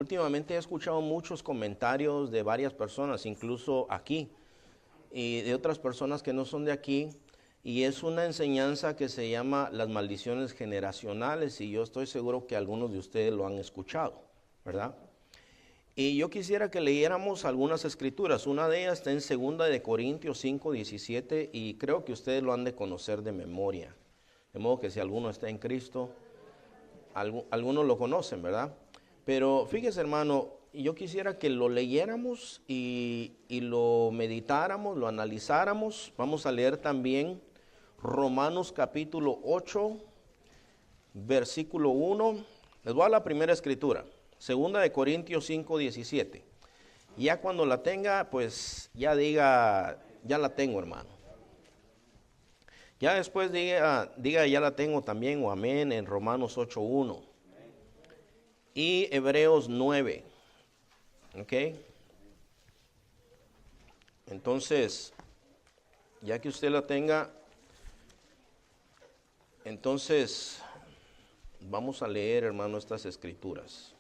Últimamente he escuchado muchos comentarios de varias personas, incluso aquí, y de otras personas que no son de aquí, y es una enseñanza que se llama las maldiciones generacionales, y yo estoy seguro que algunos de ustedes lo han escuchado, ¿verdad? Y yo quisiera que leyéramos algunas escrituras. Una de ellas está en 2 Corintios 5:17, y creo que ustedes lo han de conocer de memoria. De modo que si alguno está en Cristo, algunos lo conocen, ¿verdad? Pero fíjese, hermano, yo quisiera que lo leyéramos y lo meditáramos, lo analizáramos. Vamos a leer también Romanos capítulo 8, versículo 1. Les voy a la primera escritura, 2 Corintios 5:17. Ya cuando la tenga, pues ya diga, ya la tengo, hermano. Ya después diga ya la tengo también, o amén, en Romanos 8:1. Y Hebreos 9. ¿Ok? Entonces, ya que usted la tenga, entonces vamos a leer, hermano, estas escrituras.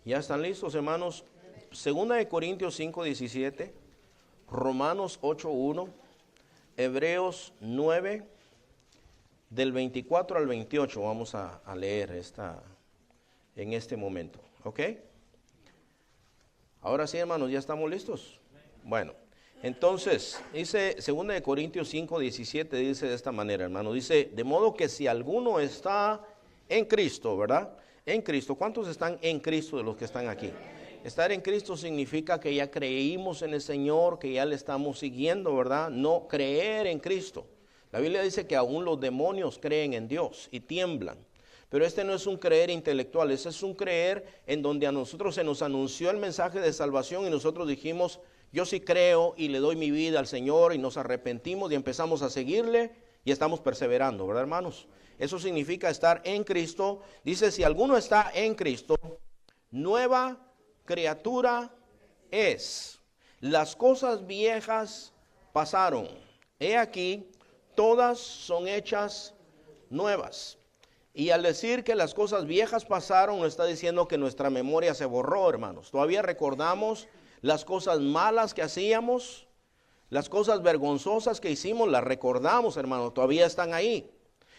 ¿Ya están listos, hermanos? 2 Corintios 5:17, Romanos 8:1, Hebreos 9, del 24 al 28, vamos a leer en este momento, ¿ok? Ahora sí, hermanos, ¿ya estamos listos? Bueno, entonces, dice 2 Corintios 5:17, dice de esta manera, hermano, dice, de modo que si alguno está en Cristo, ¿verdad? En Cristo, ¿cuántos están en Cristo de los que están aquí? Estar en Cristo significa que ya creímos en el Señor, que ya le estamos siguiendo, ¿verdad? No creer en Cristo. La Biblia dice que aún los demonios creen en Dios y tiemblan. Pero este no es un creer intelectual, este es un creer en donde a nosotros se nos anunció el mensaje de salvación y nosotros dijimos, yo sí creo y le doy mi vida al Señor y nos arrepentimos y empezamos a seguirle y estamos perseverando, ¿verdad, hermanos? Eso significa estar en Cristo. Dice, si alguno está en Cristo, nueva criatura es. Las cosas viejas pasaron. He aquí, todas son hechas nuevas. Y al decir que las cosas viejas pasaron, no está diciendo que nuestra memoria se borró, hermanos. Todavía recordamos las cosas malas que hacíamos, las cosas vergonzosas que hicimos, las recordamos, hermanos. Todavía están ahí.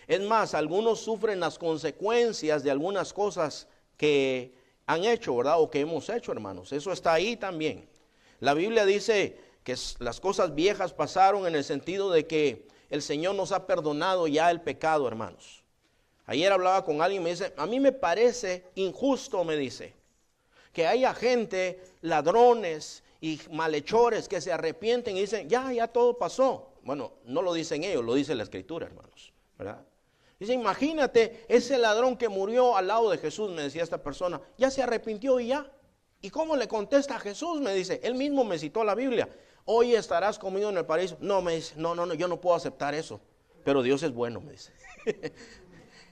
Es más, algunos sufren las consecuencias de algunas cosas que han hecho, ¿verdad? O que hemos hecho, hermanos. Eso está ahí también. La Biblia dice que las cosas viejas pasaron en el sentido de que el Señor nos ha perdonado ya el pecado, hermanos. Ayer hablaba con alguien y me dice, a mí me parece injusto, me dice, que haya gente, ladrones y malhechores que se arrepienten y dicen, ya todo pasó. Bueno, no lo dicen ellos, lo dice la Escritura, hermanos, ¿verdad? Dice, imagínate ese ladrón que murió al lado de Jesús, me decía esta persona, ya se arrepintió y ya. ¿Y cómo le contesta a Jesús? Me dice, él mismo me citó la Biblia. Hoy estarás conmigo en el paraíso. No, me dice, no, yo no puedo aceptar eso. Pero Dios es bueno, me dice.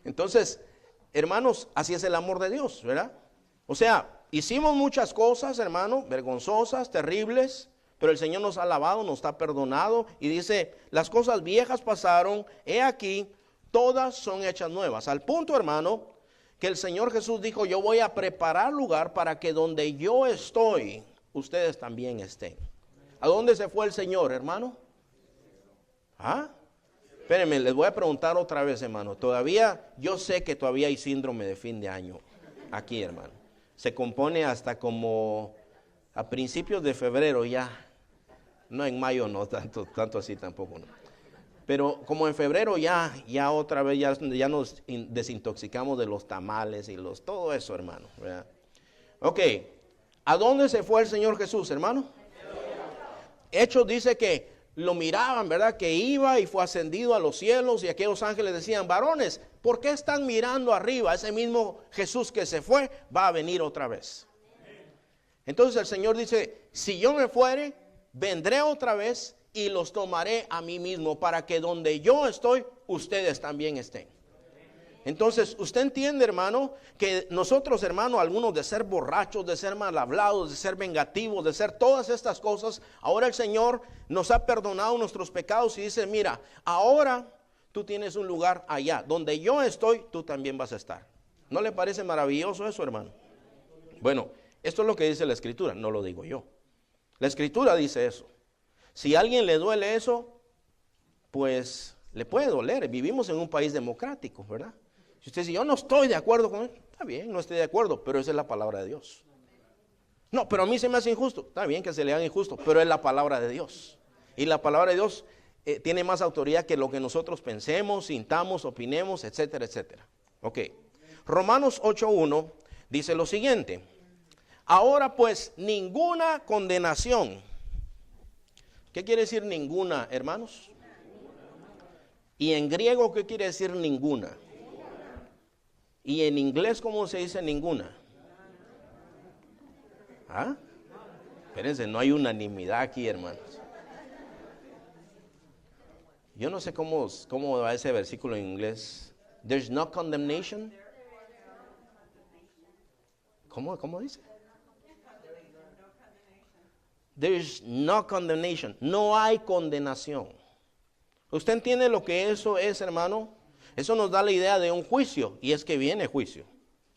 Entonces, hermanos, así es el amor de Dios, ¿verdad? O sea, hicimos muchas cosas, hermano, vergonzosas, terribles, pero el Señor nos ha lavado, nos ha perdonado y dice, las cosas viejas pasaron, he aquí, todas son hechas nuevas. Al punto, hermano, que el Señor Jesús dijo, yo voy a preparar lugar para que donde yo estoy, ustedes también estén. ¿A dónde se fue el Señor, hermano? ¿Ah? Espérenme, les voy a preguntar otra vez, hermano. Yo sé que todavía hay síndrome de fin de año aquí, hermano. Se compone hasta como a principios de febrero ya. No, en mayo no, tanto así tampoco, no. Pero como en febrero ya otra vez ya nos desintoxicamos de los tamales y todo eso, hermano, ¿verdad? Ok, ¿a dónde se fue el Señor Jesús, hermano? Hechos dice que lo miraban, ¿verdad? Que iba y fue ascendido a los cielos y aquellos ángeles decían, varones, ¿por qué están mirando arriba? Ese mismo Jesús que se fue va a venir otra vez. Entonces el Señor dice, si yo me fuere, vendré otra vez y los tomaré a mí mismo para que donde yo estoy, ustedes también estén. Entonces, usted entiende, hermano, que nosotros, hermano, algunos de ser borrachos, de ser mal hablados, de ser vengativos, de ser todas estas cosas, ahora el Señor nos ha perdonado nuestros pecados y dice, mira, ahora tú tienes un lugar allá, donde yo estoy, tú también vas a estar. ¿No le parece maravilloso eso, hermano? Bueno, esto es lo que dice la Escritura, no lo digo yo. La Escritura dice eso. Si a alguien le duele eso, pues le puede doler. Vivimos en un país democrático, ¿verdad? Si usted dice, yo no estoy de acuerdo con él, está bien, no estoy de acuerdo, pero esa es la palabra de Dios. No, pero a mí se me hace injusto. Está bien que se le haga injusto, pero es la palabra de Dios. Y la palabra de Dios tiene más autoridad que lo que nosotros pensemos, sintamos, opinemos, etcétera, etcétera. Ok. Romanos 8:1 dice lo siguiente. Ahora pues, ninguna condenación. ¿Qué quiere decir ninguna, hermanos? Y en griego, ¿qué quiere decir ninguna? Y en inglés, ¿cómo se dice ninguna? ¿Ah? Espérense, no hay unanimidad aquí, hermanos. Yo no sé cómo va ese versículo en inglés. There's no condemnation. ¿Cómo dice? There's no condemnation. No hay condenación. ¿Usted entiende lo que eso es, hermano? Eso nos da la idea de un juicio, y es que viene juicio.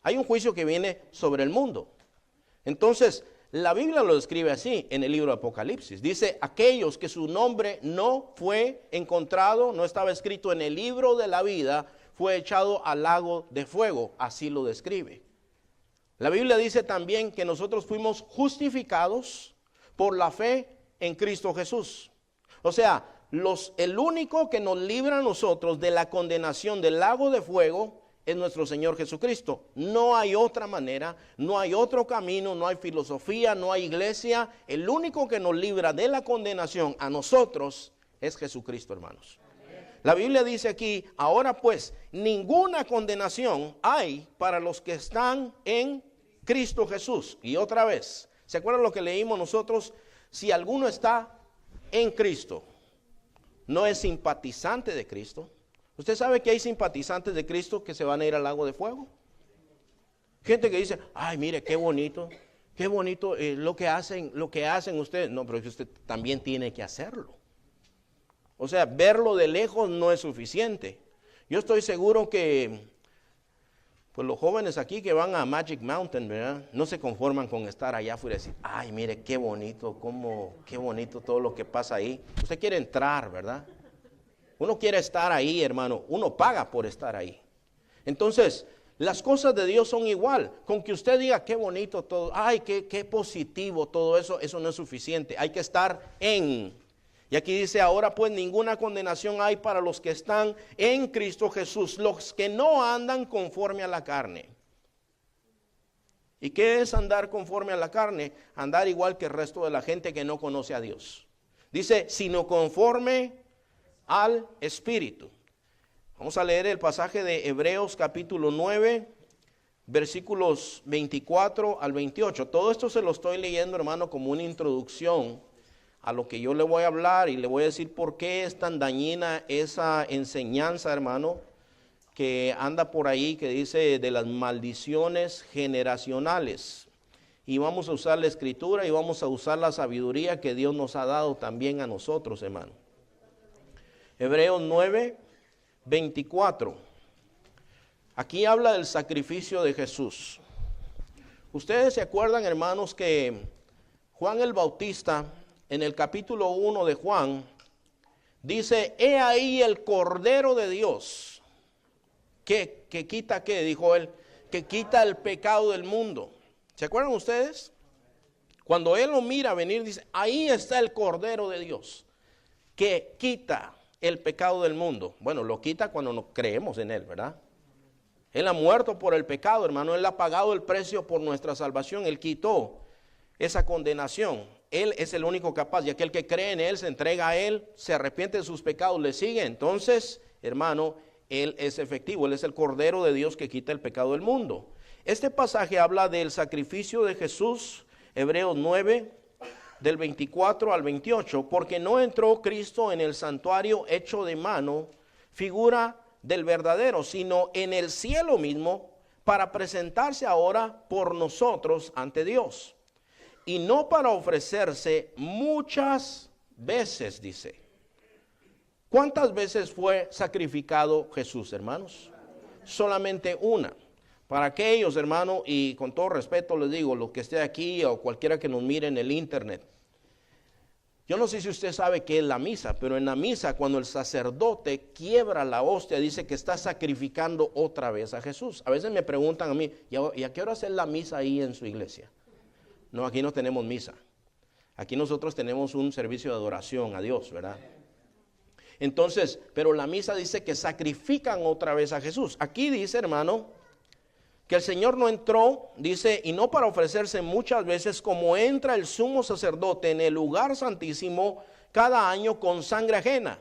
Hay un juicio que viene sobre el mundo. Entonces, la Biblia lo describe así en el libro de Apocalipsis. Dice, aquellos que su nombre no fue encontrado, no estaba escrito en el libro de la vida, fue echado al lago de fuego. Así lo describe. La Biblia dice también que nosotros fuimos justificados por la fe en Cristo Jesús. O sea, el único que nos libra a nosotros de la condenación del lago de fuego es nuestro Señor Jesucristo. No hay otra manera, no hay otro camino, no hay filosofía, no hay iglesia. El único que nos libra de la condenación a nosotros es Jesucristo, hermanos. La Biblia dice aquí, ahora pues, ninguna condenación hay para los que están en Cristo Jesús. Y otra vez, ¿se acuerdan lo que leímos nosotros? Si alguno está en Cristo, no es simpatizante de Cristo. ¿Usted sabe que hay simpatizantes de Cristo que se van a ir al lago de fuego? Gente que dice, ay, mire, qué bonito lo que hacen ustedes. No, pero es que usted también tiene que hacerlo. O sea, verlo de lejos no es suficiente. Yo estoy seguro que pues los jóvenes aquí que van a Magic Mountain, ¿verdad? No se conforman con estar allá afuera y decir, ay, mire, qué bonito todo lo que pasa ahí. Usted quiere entrar, ¿verdad? Uno quiere estar ahí, hermano. Uno paga por estar ahí. Entonces, las cosas de Dios son igual. Con que usted diga, qué bonito todo, ay, qué positivo todo eso, eso no es suficiente. Hay que estar en. Y aquí dice, ahora pues ninguna condenación hay para los que están en Cristo Jesús, los que no andan conforme a la carne. ¿Y qué es andar conforme a la carne? Andar igual que el resto de la gente que no conoce a Dios. Dice, sino conforme al Espíritu. Vamos a leer el pasaje de Hebreos capítulo 9, versículos 24 al 28. Todo esto se lo estoy leyendo, hermano, como una introducción a lo que yo le voy a hablar y le voy a decir por qué es tan dañina esa enseñanza, hermano, que anda por ahí, que dice de las maldiciones generacionales. Y vamos a usar la escritura y vamos a usar la sabiduría que Dios nos ha dado también a nosotros, hermano. Hebreos 9, 24. Aquí habla del sacrificio de Jesús. Ustedes se acuerdan, hermanos, que Juan el Bautista, en el capítulo 1 de Juan, dice, he ahí el Cordero de Dios, que quita, ¿qué? Dijo él, que quita el pecado del mundo. ¿Se acuerdan ustedes? Cuando él lo mira venir, dice, ahí está el Cordero de Dios, que quita el pecado del mundo. Bueno, lo quita cuando no creemos en él, ¿verdad? Él ha muerto por el pecado, hermano, él ha pagado el precio por nuestra salvación, él quitó esa condenación. Él es el único capaz, y aquel que cree en él, se entrega a él, se arrepiente de sus pecados, le sigue. Entonces, hermano, él es efectivo, él es el Cordero de Dios que quita el pecado del mundo. Este pasaje habla del sacrificio de Jesús, Hebreos 9, del 24 al 28, porque no entró Cristo en el santuario hecho de mano, figura del verdadero, sino en el cielo mismo, para presentarse ahora por nosotros ante Dios. Y no para ofrecerse muchas veces, dice. ¿Cuántas veces fue sacrificado Jesús, hermanos? Solamente una. Para aquellos, hermanos, y con todo respeto les digo, los que esté aquí o cualquiera que nos mire en el internet, yo no sé si usted sabe qué es la misa, pero en la misa cuando el sacerdote quiebra la hostia, dice que está sacrificando otra vez a Jesús. A veces me preguntan a mí, ¿y a qué hora es la misa ahí en su iglesia? No, aquí no tenemos misa. Aquí nosotros tenemos un servicio de adoración a Dios, ¿verdad? Entonces, pero la misa dice que sacrifican otra vez a Jesús. Aquí dice, hermano, que el Señor no entró, dice, y no para ofrecerse muchas veces como entra el sumo sacerdote en el lugar santísimo cada año con sangre ajena.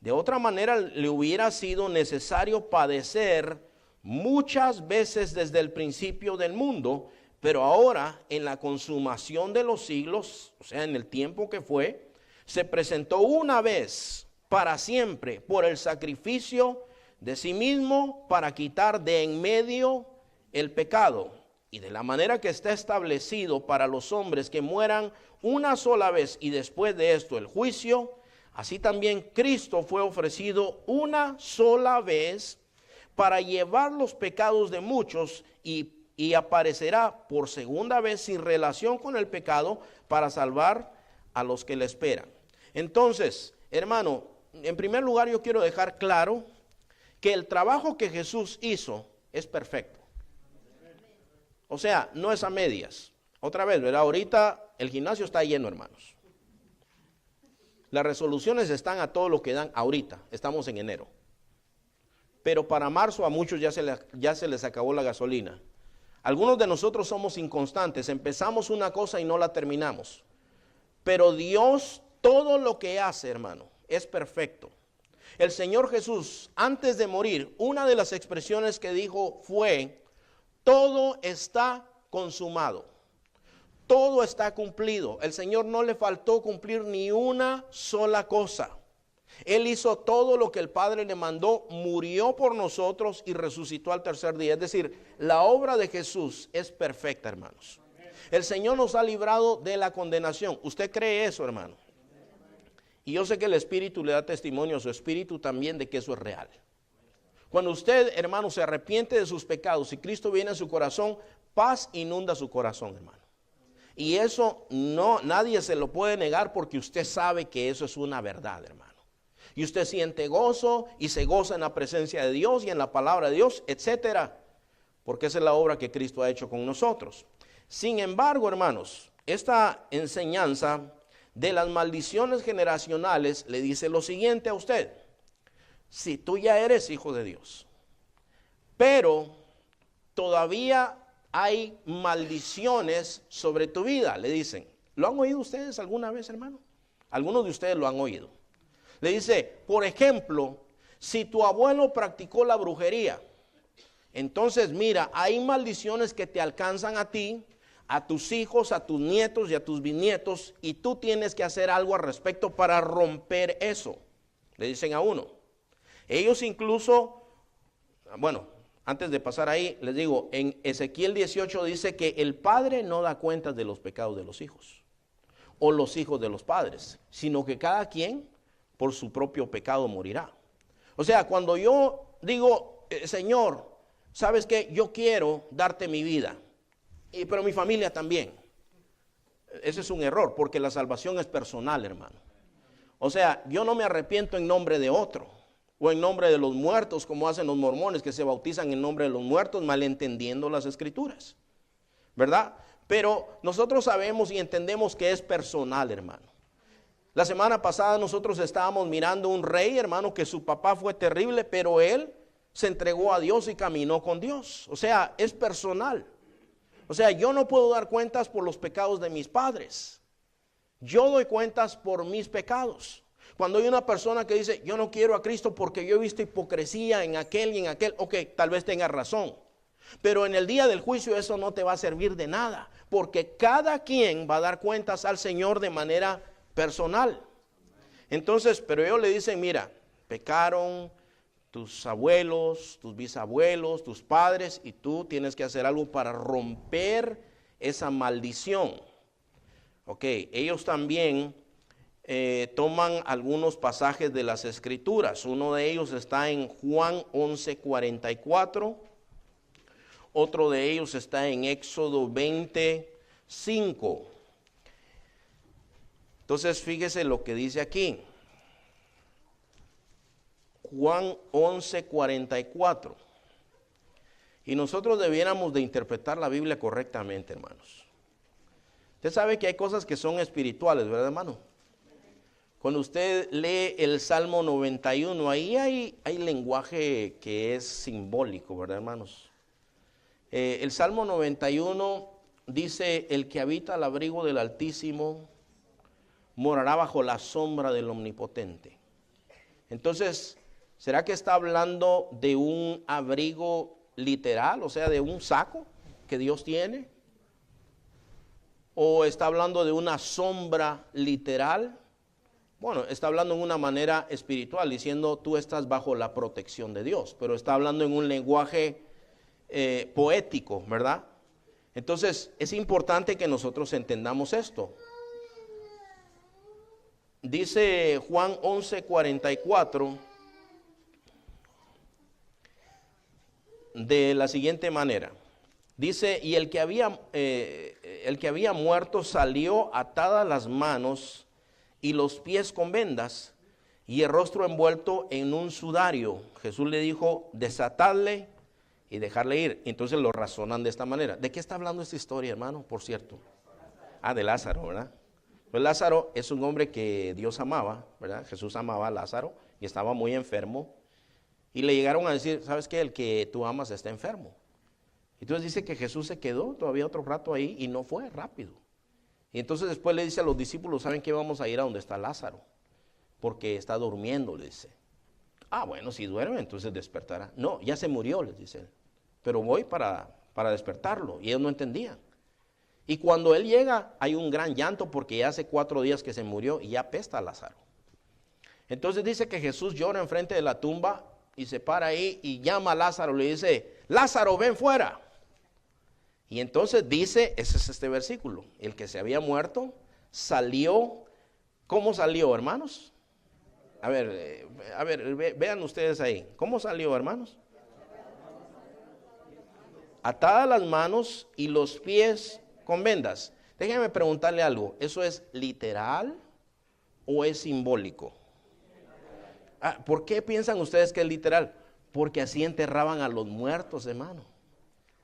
De otra manera le hubiera sido necesario padecer muchas veces desde el principio del mundo, pero ahora en la consumación de los siglos, o sea, en el tiempo que fue, se presentó una vez para siempre por el sacrificio de sí mismo para quitar de en medio el pecado, y de la manera que está establecido para los hombres que mueran una sola vez y después de esto el juicio, así también Cristo fue ofrecido una sola vez para llevar los pecados de muchos y aparecerá por segunda vez sin relación con el pecado para salvar a los que le esperan. Entonces, hermano, en primer lugar yo quiero dejar claro que el trabajo que Jesús hizo es perfecto. O sea, no es a medias. Otra vez, ¿verdad? Ahorita el gimnasio está lleno, hermanos. Las resoluciones están a todo lo que dan ahorita. Estamos en enero. Pero para marzo a muchos ya se les acabó la gasolina. Algunos de nosotros somos inconstantes. Empezamos una cosa y no la terminamos. Pero Dios, todo lo que hace, hermano, es perfecto. El Señor Jesús, antes de morir, una de las expresiones que dijo fue: todo está consumado, todo está cumplido. El Señor no le faltó cumplir ni una sola cosa. Él hizo todo lo que el Padre le mandó, murió por nosotros y resucitó al tercer día. Es decir, la obra de Jesús es perfecta, hermanos. El Señor nos ha librado de la condenación. ¿Usted cree eso, hermano? Y yo sé que el Espíritu le da testimonio a su espíritu también de que eso es real. Cuando usted, hermano, se arrepiente de sus pecados y Cristo viene a su corazón, paz inunda su corazón, hermano. Y eso nadie se lo puede negar porque usted sabe que eso es una verdad, hermano. Y usted siente gozo y se goza en la presencia de Dios y en la palabra de Dios, etcétera. Porque esa es la obra que Cristo ha hecho con nosotros. Sin embargo, hermanos, esta enseñanza de las maldiciones generacionales le dice lo siguiente a usted: si tú ya eres hijo de Dios, pero todavía hay maldiciones sobre tu vida, le dicen. ¿Lo han oído ustedes alguna vez, hermano? Algunos de ustedes lo han oído. Le dice, por ejemplo, si tu abuelo practicó la brujería, entonces mira, hay maldiciones que te alcanzan a ti, a tus hijos, a tus nietos y a tus bisnietos, y tú tienes que hacer algo al respecto para romper eso, le dicen a uno. Ellos incluso, bueno, antes de pasar ahí, les digo, en Ezequiel 18 dice que el padre no da cuentas de los pecados de los hijos, o los hijos de los padres, sino que cada quien por su propio pecado morirá. O sea, cuando yo digo, Señor, ¿sabes qué? Yo quiero darte mi vida, pero mi familia también. Ese es un error, porque la salvación es personal, hermano. O sea, yo no me arrepiento en nombre de otro, o en nombre de los muertos, como hacen los mormones que se bautizan en nombre de los muertos, malentendiendo las escrituras, ¿verdad? Pero nosotros sabemos y entendemos que es personal, hermano. La semana pasada nosotros estábamos mirando un rey, hermano, que su papá fue terrible, pero él se entregó a Dios y caminó con Dios. O sea, es personal. O sea, yo no puedo dar cuentas por los pecados de mis padres. Yo doy cuentas por mis pecados. Cuando hay una persona que dice, yo no quiero a Cristo porque yo he visto hipocresía en aquel y en aquel, ok, tal vez tenga razón. Pero en el día del juicio eso no te va a servir de nada, porque cada quien va a dar cuentas al Señor de manera personal. Entonces, pero ellos le dicen, mira, pecaron, tus abuelos, tus bisabuelos, tus padres, y tú tienes que hacer algo para romper esa maldición. Ok, ellos también toman algunos pasajes de las Escrituras. Uno de ellos está en Juan 11:44. Otro de ellos está en Éxodo 20:5. Entonces, fíjese lo que dice aquí. Juan 11:44. Y nosotros debiéramos de interpretar la Biblia correctamente, hermanos. Usted sabe que hay cosas que son espirituales, ¿verdad, hermano? Cuando usted lee el Salmo 91, ahí hay lenguaje que es simbólico, ¿verdad, hermanos? El Salmo 91 dice: el que habita al abrigo del Altísimo morará bajo la sombra del Omnipotente. Entonces, ¿será que está hablando de un abrigo literal, o sea, de un saco que Dios tiene? ¿O está hablando de una sombra literal? Bueno, está hablando en una manera espiritual, diciendo tú estás bajo la protección de Dios, pero está hablando en un lenguaje poético, ¿verdad? Entonces, es importante que nosotros entendamos esto. Dice Juan 11:44 de la siguiente manera. Dice: y el que había muerto salió atadas las manos y los pies con vendas y el rostro envuelto en un sudario. Jesús le dijo: desatadle y dejarle ir. Entonces lo razonan de esta manera. ¿De qué está hablando esta historia, hermano? Por cierto. De Lázaro, ¿verdad? Pues Lázaro es un hombre que Dios amaba, ¿verdad? Jesús amaba a Lázaro y estaba muy enfermo. Y le llegaron a decir: ¿sabes qué? El que tú amas está enfermo. Entonces dice que Jesús se quedó todavía otro rato ahí y no fue rápido. Y entonces después le dice a los discípulos: ¿saben qué? Vamos a ir a donde está Lázaro, porque está durmiendo, le dice. Bueno, si duerme, entonces despertará. No, ya se murió, les dice él. Pero voy para despertarlo. Y ellos no entendían. Y cuando él llega, hay un gran llanto porque ya hace 4 días que se murió y ya apesta a Lázaro. Entonces dice que Jesús llora enfrente de la tumba y se para ahí y llama a Lázaro, le dice: Lázaro, ven fuera. Y entonces dice, ese es este versículo: el que se había muerto salió. ¿Cómo salió, hermanos? A ver, vean ustedes ahí. ¿Cómo salió, hermanos? Atadas las manos y los pies con vendas. Déjenme preguntarle algo: ¿eso es literal o es simbólico? ¿Por qué piensan ustedes que es literal? Porque así enterraban a los muertos, hermano.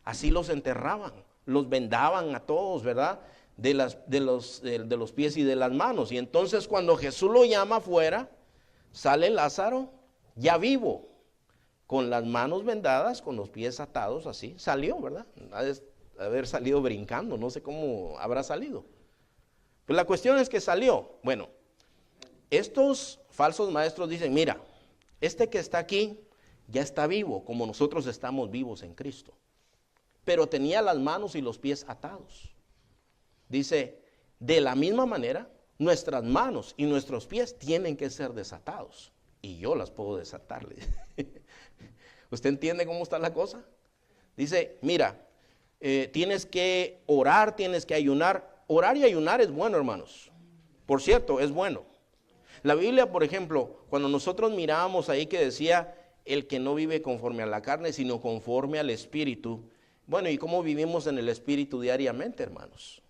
Así los enterraban, los vendaban a todos, ¿verdad? De los pies y de las manos. Y entonces cuando Jesús lo llama afuera, sale Lázaro ya vivo, con las manos vendadas, con los pies atados, así. Salió, ¿verdad? Ha de haber salido brincando, no sé cómo habrá salido. Pues la cuestión es que salió. Bueno, estos falsos maestros dicen: mira, este que está aquí ya está vivo, como nosotros estamos vivos en Cristo. Pero tenía las manos y los pies atados. Dice: de la misma manera, nuestras manos y nuestros pies tienen que ser desatados. Y yo las puedo desatarle. ¿Usted entiende cómo está la cosa? Dice: mira, tienes que orar, tienes que ayunar. Orar y ayunar es bueno, hermanos. Por cierto, es bueno. La Biblia, por ejemplo, cuando nosotros mirábamos ahí que decía: el que no vive conforme a la carne, sino conforme al Espíritu. Bueno, ¿y cómo vivimos en el Espíritu diariamente, hermanos?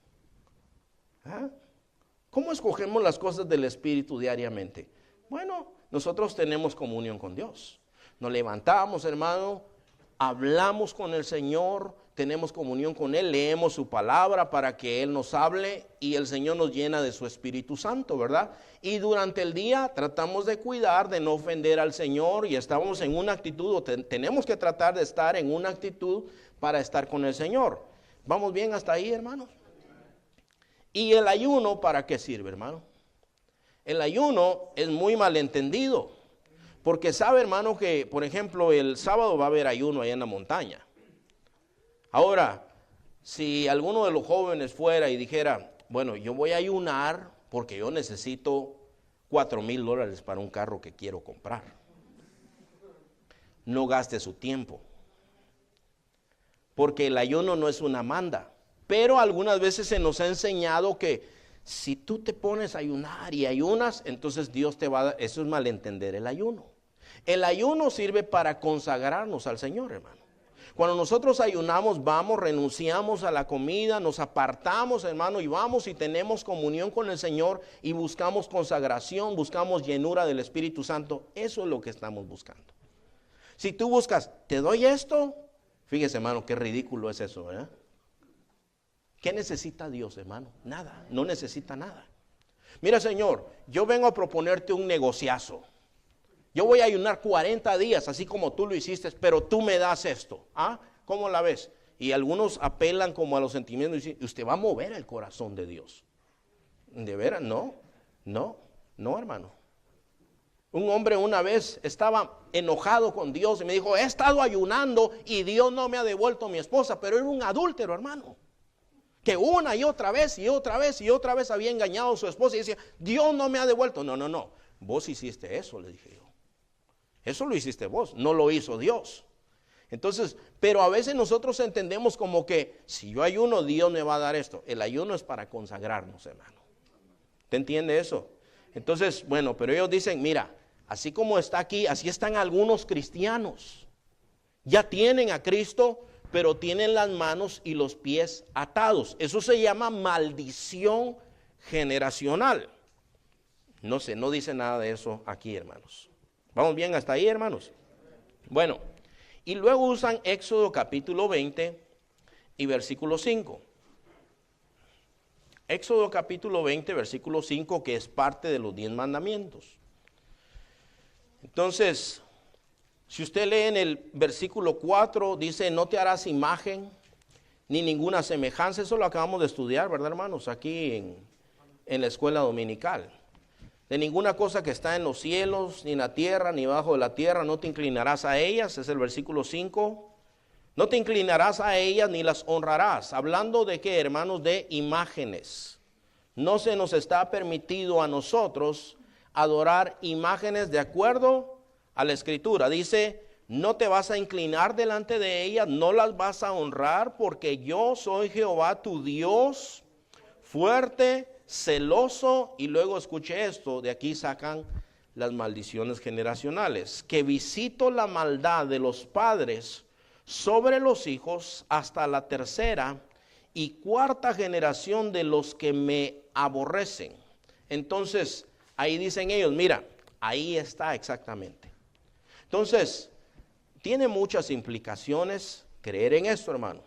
¿Cómo escogemos las cosas del Espíritu diariamente? Bueno, nosotros tenemos comunión con Dios. Nos levantamos, hermano, hablamos con el Señor, tenemos comunión con Él, leemos su palabra para que Él nos hable y el Señor nos llena de su Espíritu Santo, ¿verdad? Y durante el día tratamos de cuidar, de no ofender al Señor, y estamos en una actitud, o tenemos que tratar de estar en una actitud para estar con el Señor. ¿Vamos bien hasta ahí, hermanos? ¿Y el ayuno para qué sirve, hermano? El ayuno es muy malentendido, porque sabe, hermano, que por ejemplo el sábado va a haber ayuno allá en la montaña. Ahora, si alguno de los jóvenes fuera y dijera: bueno, yo voy a ayunar porque yo necesito $4,000 para un carro que quiero comprar. no gaste su tiempo. Porque el ayuno no es una manda. Pero algunas veces se nos ha enseñado que si tú te pones a ayunar y ayunas, entonces Dios te va a dar. Eso es malentender el ayuno. El ayuno sirve para consagrarnos al Señor, hermano. Cuando nosotros ayunamos, vamos, renunciamos a la comida, nos apartamos, hermano, y vamos y tenemos comunión con el Señor y buscamos consagración, buscamos llenura del Espíritu Santo. Eso es lo que estamos buscando. Si tú buscas, te doy esto, fíjese, hermano, qué ridículo es eso, ¿verdad? ¿Qué necesita Dios, hermano? Nada, no necesita nada. Mira, Señor, yo vengo a proponerte un negociazo. Yo voy a ayunar 40 días, así como tú lo hiciste, pero tú me das esto. ¿Ah? ¿Cómo la ves? Y algunos apelan como a los sentimientos y dicen, usted va a mover el corazón de Dios. ¿De veras? No, hermano. Un hombre una vez estaba enojado con Dios y me dijo, he estado ayunando y Dios no me ha devuelto a mi esposa, pero era un adúltero, hermano. Que una y otra vez y otra vez y otra vez había engañado a su esposa y decía, Dios no me ha devuelto. No, vos hiciste eso, le dije yo. Eso lo hiciste vos, no lo hizo Dios. Entonces, pero a veces nosotros entendemos como que si yo ayuno, Dios me va a dar esto. El ayuno es para consagrarnos, hermano. ¿Te entiende eso? Entonces, bueno, pero ellos dicen, mira, así como está aquí, así están algunos cristianos. Ya tienen a Cristo, pero tienen las manos y los pies atados. Eso se llama maldición generacional. No sé, no dice nada de eso aquí, hermanos. ¿Vamos bien hasta ahí, hermanos? Bueno, y luego usan Éxodo capítulo 20 y versículo 5. Éxodo capítulo 20, versículo 5, que es parte de los 10 mandamientos. Entonces, si usted lee en el versículo 4, dice, no te harás imagen ni ninguna semejanza. Eso lo acabamos de estudiar, ¿verdad, hermanos? Aquí en la escuela dominical. De ninguna cosa que está en los cielos, ni en la tierra, ni bajo de la tierra, no te inclinarás a ellas, es el versículo 5. No te inclinarás a ellas ni las honrarás. Hablando de qué, hermanos, de imágenes. No se nos está permitido a nosotros adorar imágenes de acuerdo a la Escritura. Dice, no te vas a inclinar delante de ellas, no las vas a honrar, porque yo soy Jehová tu Dios, fuerte, celoso. Y luego escuche esto, de aquí sacan las maldiciones generacionales, que visito la maldad de los padres sobre los hijos hasta la tercera y cuarta generación de los que me aborrecen. Entonces, ahí dicen ellos, mira, ahí está exactamente. Entonces, tiene muchas implicaciones creer en esto, hermano.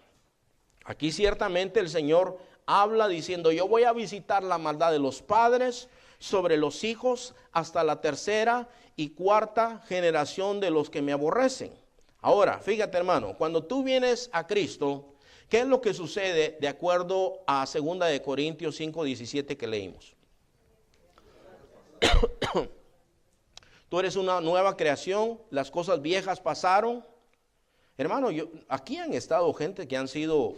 Aquí ciertamente el Señor habla diciendo, yo voy a visitar la maldad de los padres sobre los hijos hasta la tercera y cuarta generación de los que me aborrecen. Ahora, fíjate, hermano, cuando tú vienes a Cristo, ¿qué es lo que sucede de acuerdo a 2 de Corintios 5:17 que leímos? Tú eres una nueva creación, las cosas viejas pasaron. Hermano, aquí han estado gente que han sido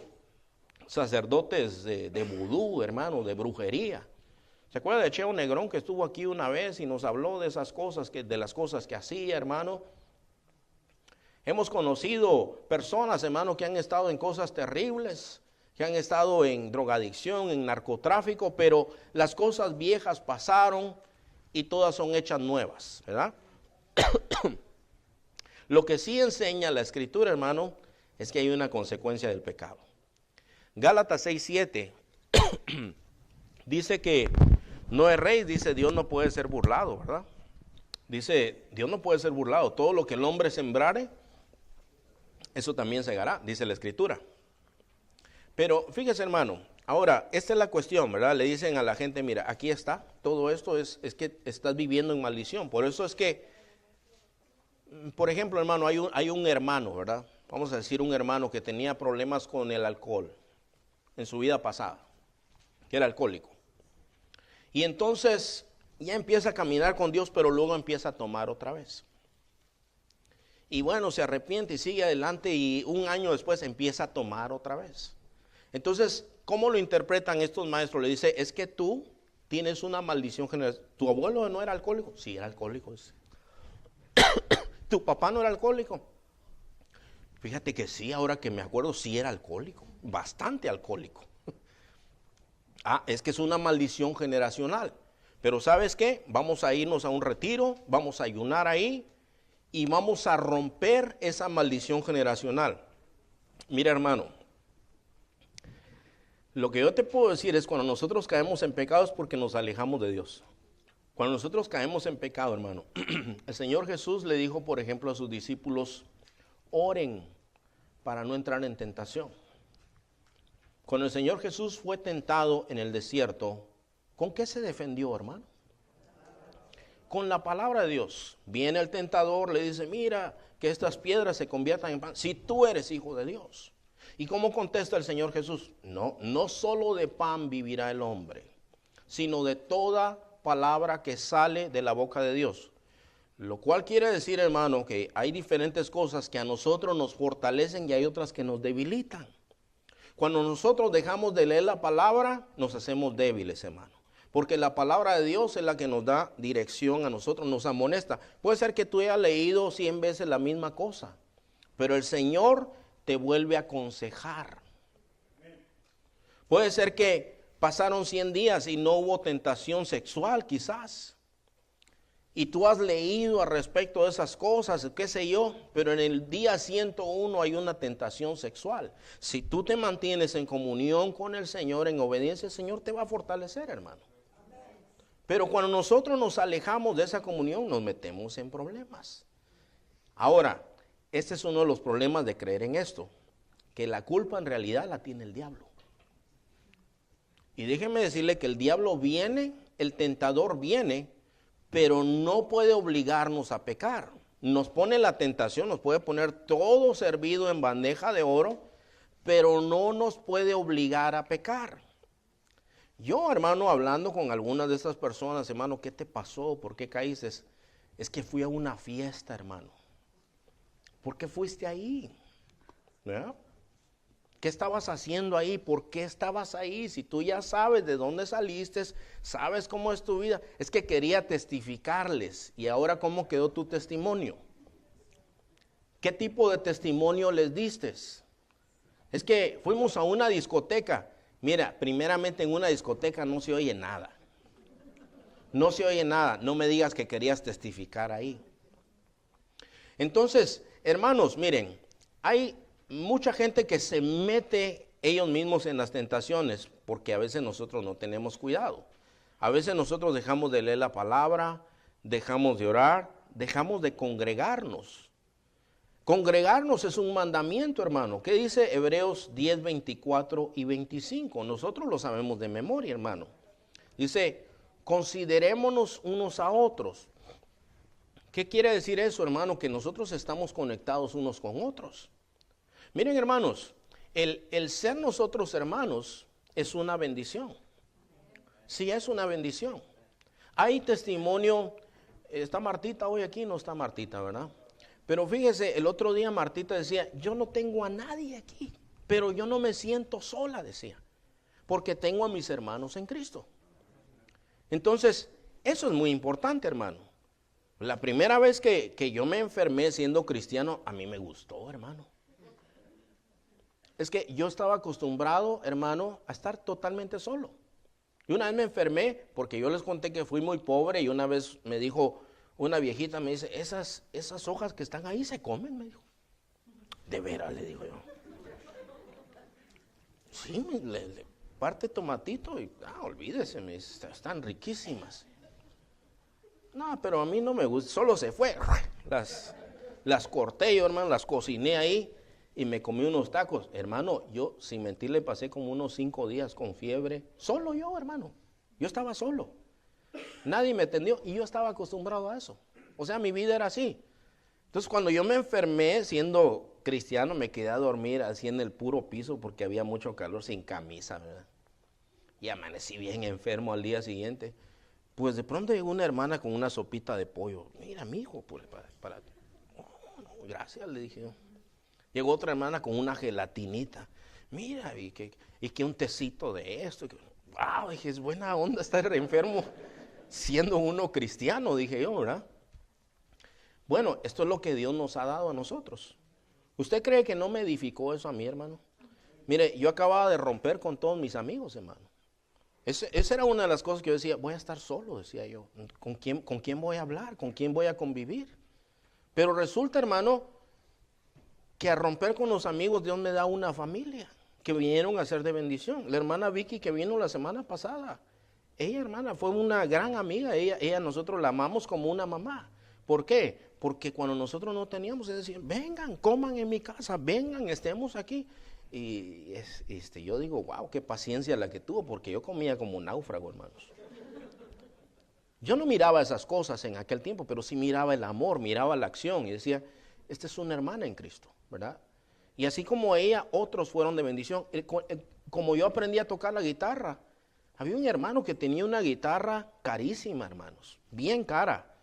sacerdotes de vudú, hermano, de brujería. ¿Se acuerda de Cheo Negrón que estuvo aquí una vez y nos habló de esas cosas, de las cosas que hacía, hermano? Hemos conocido personas, hermano, que han estado en cosas terribles, que han estado en drogadicción, en narcotráfico, pero las cosas viejas pasaron y todas son hechas nuevas, ¿verdad? Lo que sí enseña la Escritura, hermano, es que hay una consecuencia del pecado. Gálatas 6:7 dice que no erréis, dice Dios no puede ser burlado, ¿verdad? Dice, Dios no puede ser burlado. Todo lo que el hombre sembrare, eso también segará, dice la Escritura. Pero fíjese, hermano, ahora, esta es la cuestión, ¿verdad? Le dicen a la gente, mira, aquí está, todo esto es que estás viviendo en maldición. Por eso es que, por ejemplo, hermano, hay un hermano, ¿verdad? Vamos a decir un hermano que tenía problemas con el alcohol en su vida pasada, que era alcohólico. Y entonces ya empieza a caminar con Dios, pero luego empieza a tomar otra vez. Y bueno, se arrepiente y sigue adelante y un año después empieza a tomar otra vez. Entonces, ¿cómo lo interpretan estos maestros? Le dice, es que tú tienes una maldición general. ¿Tu abuelo no era alcohólico? Sí, era alcohólico. ¿Tu papá no era alcohólico? Fíjate que sí, ahora que me acuerdo, sí era alcohólico, bastante alcohólico. Es que es una maldición generacional. Pero ¿sabes qué? Vamos a irnos a un retiro, vamos a ayunar ahí y vamos a romper esa maldición generacional. Mira, hermano, lo que yo te puedo decir es cuando nosotros caemos en pecado es porque nos alejamos de Dios. Cuando nosotros caemos en pecado, hermano, el Señor Jesús le dijo, por ejemplo, a sus discípulos, oren para no entrar en tentación. Cuando el Señor Jesús fue tentado en el desierto, ¿con qué se defendió, hermano? Con la palabra de Dios. Viene el tentador, le dice, mira, que estas piedras se conviertan en pan, si tú eres hijo de Dios. ¿Y cómo contesta el Señor Jesús? No solo de pan vivirá el hombre, sino de toda palabra que sale de la boca de Dios. Lo cual quiere decir, hermano, que hay diferentes cosas que a nosotros nos fortalecen y hay otras que nos debilitan. Cuando nosotros dejamos de leer la palabra, nos hacemos débiles, hermano. Porque la palabra de Dios es la que nos da dirección a nosotros, nos amonesta. Puede ser que tú hayas leído 100 veces la misma cosa, pero el Señor te vuelve a aconsejar. Puede ser que pasaron 100 días y no hubo tentación sexual, quizás. Y tú has leído al respecto de esas cosas, qué sé yo, pero en el día 101 hay una tentación sexual. Si tú te mantienes en comunión con el Señor, en obediencia, el Señor te va a fortalecer, hermano. Pero cuando nosotros nos alejamos de esa comunión, nos metemos en problemas. Ahora, este es uno de los problemas de creer en esto, que la culpa en realidad la tiene el diablo. Y déjeme decirle que el diablo viene, el tentador viene, pero no puede obligarnos a pecar. Nos pone la tentación, nos puede poner todo servido en bandeja de oro, pero no nos puede obligar a pecar. Yo, hermano, hablando con algunas de estas personas, hermano, ¿qué te pasó? ¿Por qué caíste? Es que fui a una fiesta, hermano. ¿Por qué fuiste ahí? ¿Verdad? ¿Qué estabas haciendo ahí? ¿Por qué estabas ahí? Si tú ya sabes de dónde saliste, sabes cómo es tu vida. Es que quería testificarles. ¿Y ahora cómo quedó tu testimonio? ¿Qué tipo de testimonio les diste? Es que fuimos a una discoteca. Mira, primeramente en una discoteca no se oye nada. No se oye nada. No me digas que querías testificar ahí. Entonces, hermanos, miren, hay mucha gente que se mete ellos mismos en las tentaciones porque a veces nosotros no tenemos cuidado. A veces nosotros dejamos de leer la palabra, dejamos de orar, dejamos de congregarnos. Congregarnos es un mandamiento, hermano. ¿Qué dice Hebreos 10, 24 y 25? Nosotros lo sabemos de memoria, hermano. Dice, considerémonos unos a otros. ¿Qué quiere decir eso, hermano? Que nosotros estamos conectados unos con otros. Miren, hermanos, el ser nosotros hermanos es una bendición. Sí, es una bendición. Hay testimonio, está Martita hoy aquí, no está Martita, ¿verdad? Pero fíjese, el otro día Martita decía, yo no tengo a nadie aquí, pero yo no me siento sola, decía, porque tengo a mis hermanos en Cristo. Entonces, eso es muy importante, hermano. La primera vez que yo me enfermé siendo cristiano, a mí me gustó, hermano. Es que yo estaba acostumbrado, hermano, a estar totalmente solo. Y una vez me enfermé porque yo les conté que fui muy pobre y una vez me dijo una viejita, me dice, esas hojas que están ahí se comen, me dijo. De veras, le digo yo. Sí, le parte tomatito y olvídese, me dice, están riquísimas. No, pero a mí no me gusta, solo se fue. Las corté yo, hermano, las cociné ahí. Y me comí unos tacos. Hermano, yo sin mentirle pasé como unos 5 días con fiebre. Solo yo, hermano. Yo estaba solo. Nadie me atendió y yo estaba acostumbrado a eso. O sea, mi vida era así. Entonces, cuando yo me enfermé siendo cristiano, me quedé a dormir así en el puro piso porque había mucho calor sin camisa, ¿verdad? Y amanecí bien enfermo al día siguiente. Pues de pronto llegó una hermana con una sopita de pollo. Mira, mijo, pues para. Oh, gracias, le dije yo. Llegó otra hermana con una gelatinita. Mira, y que un tecito de esto. Wow, dije, es buena onda estar enfermo siendo uno cristiano, dije yo, ¿verdad? Bueno, esto es lo que Dios nos ha dado a nosotros. ¿Usted cree que no me edificó eso a mí, hermano? Mire, yo acababa de romper con todos mis amigos, hermano. Esa era una de las cosas que yo decía, voy a estar solo, decía yo. ¿Con quién voy a hablar? ¿Con quién voy a convivir? Pero resulta, hermano, que a romper con los amigos Dios me da una familia que vinieron a ser de bendición. La hermana Vicky que vino la semana pasada, ella, hermana, fue una gran amiga. Ella nosotros la amamos como una mamá. ¿Por qué? Porque cuando nosotros no teníamos, ella decía, vengan, coman en mi casa, vengan, estemos aquí. Y yo digo, wow, qué paciencia la que tuvo, porque yo comía como un náufrago, hermanos. Yo no miraba esas cosas en aquel tiempo, pero sí miraba el amor, miraba la acción y decía, esta es una hermana en Cristo, ¿verdad? Y así como ella, otros fueron de bendición. Como yo aprendí a tocar la guitarra, había un hermano que tenía una guitarra carísima, hermanos, bien cara.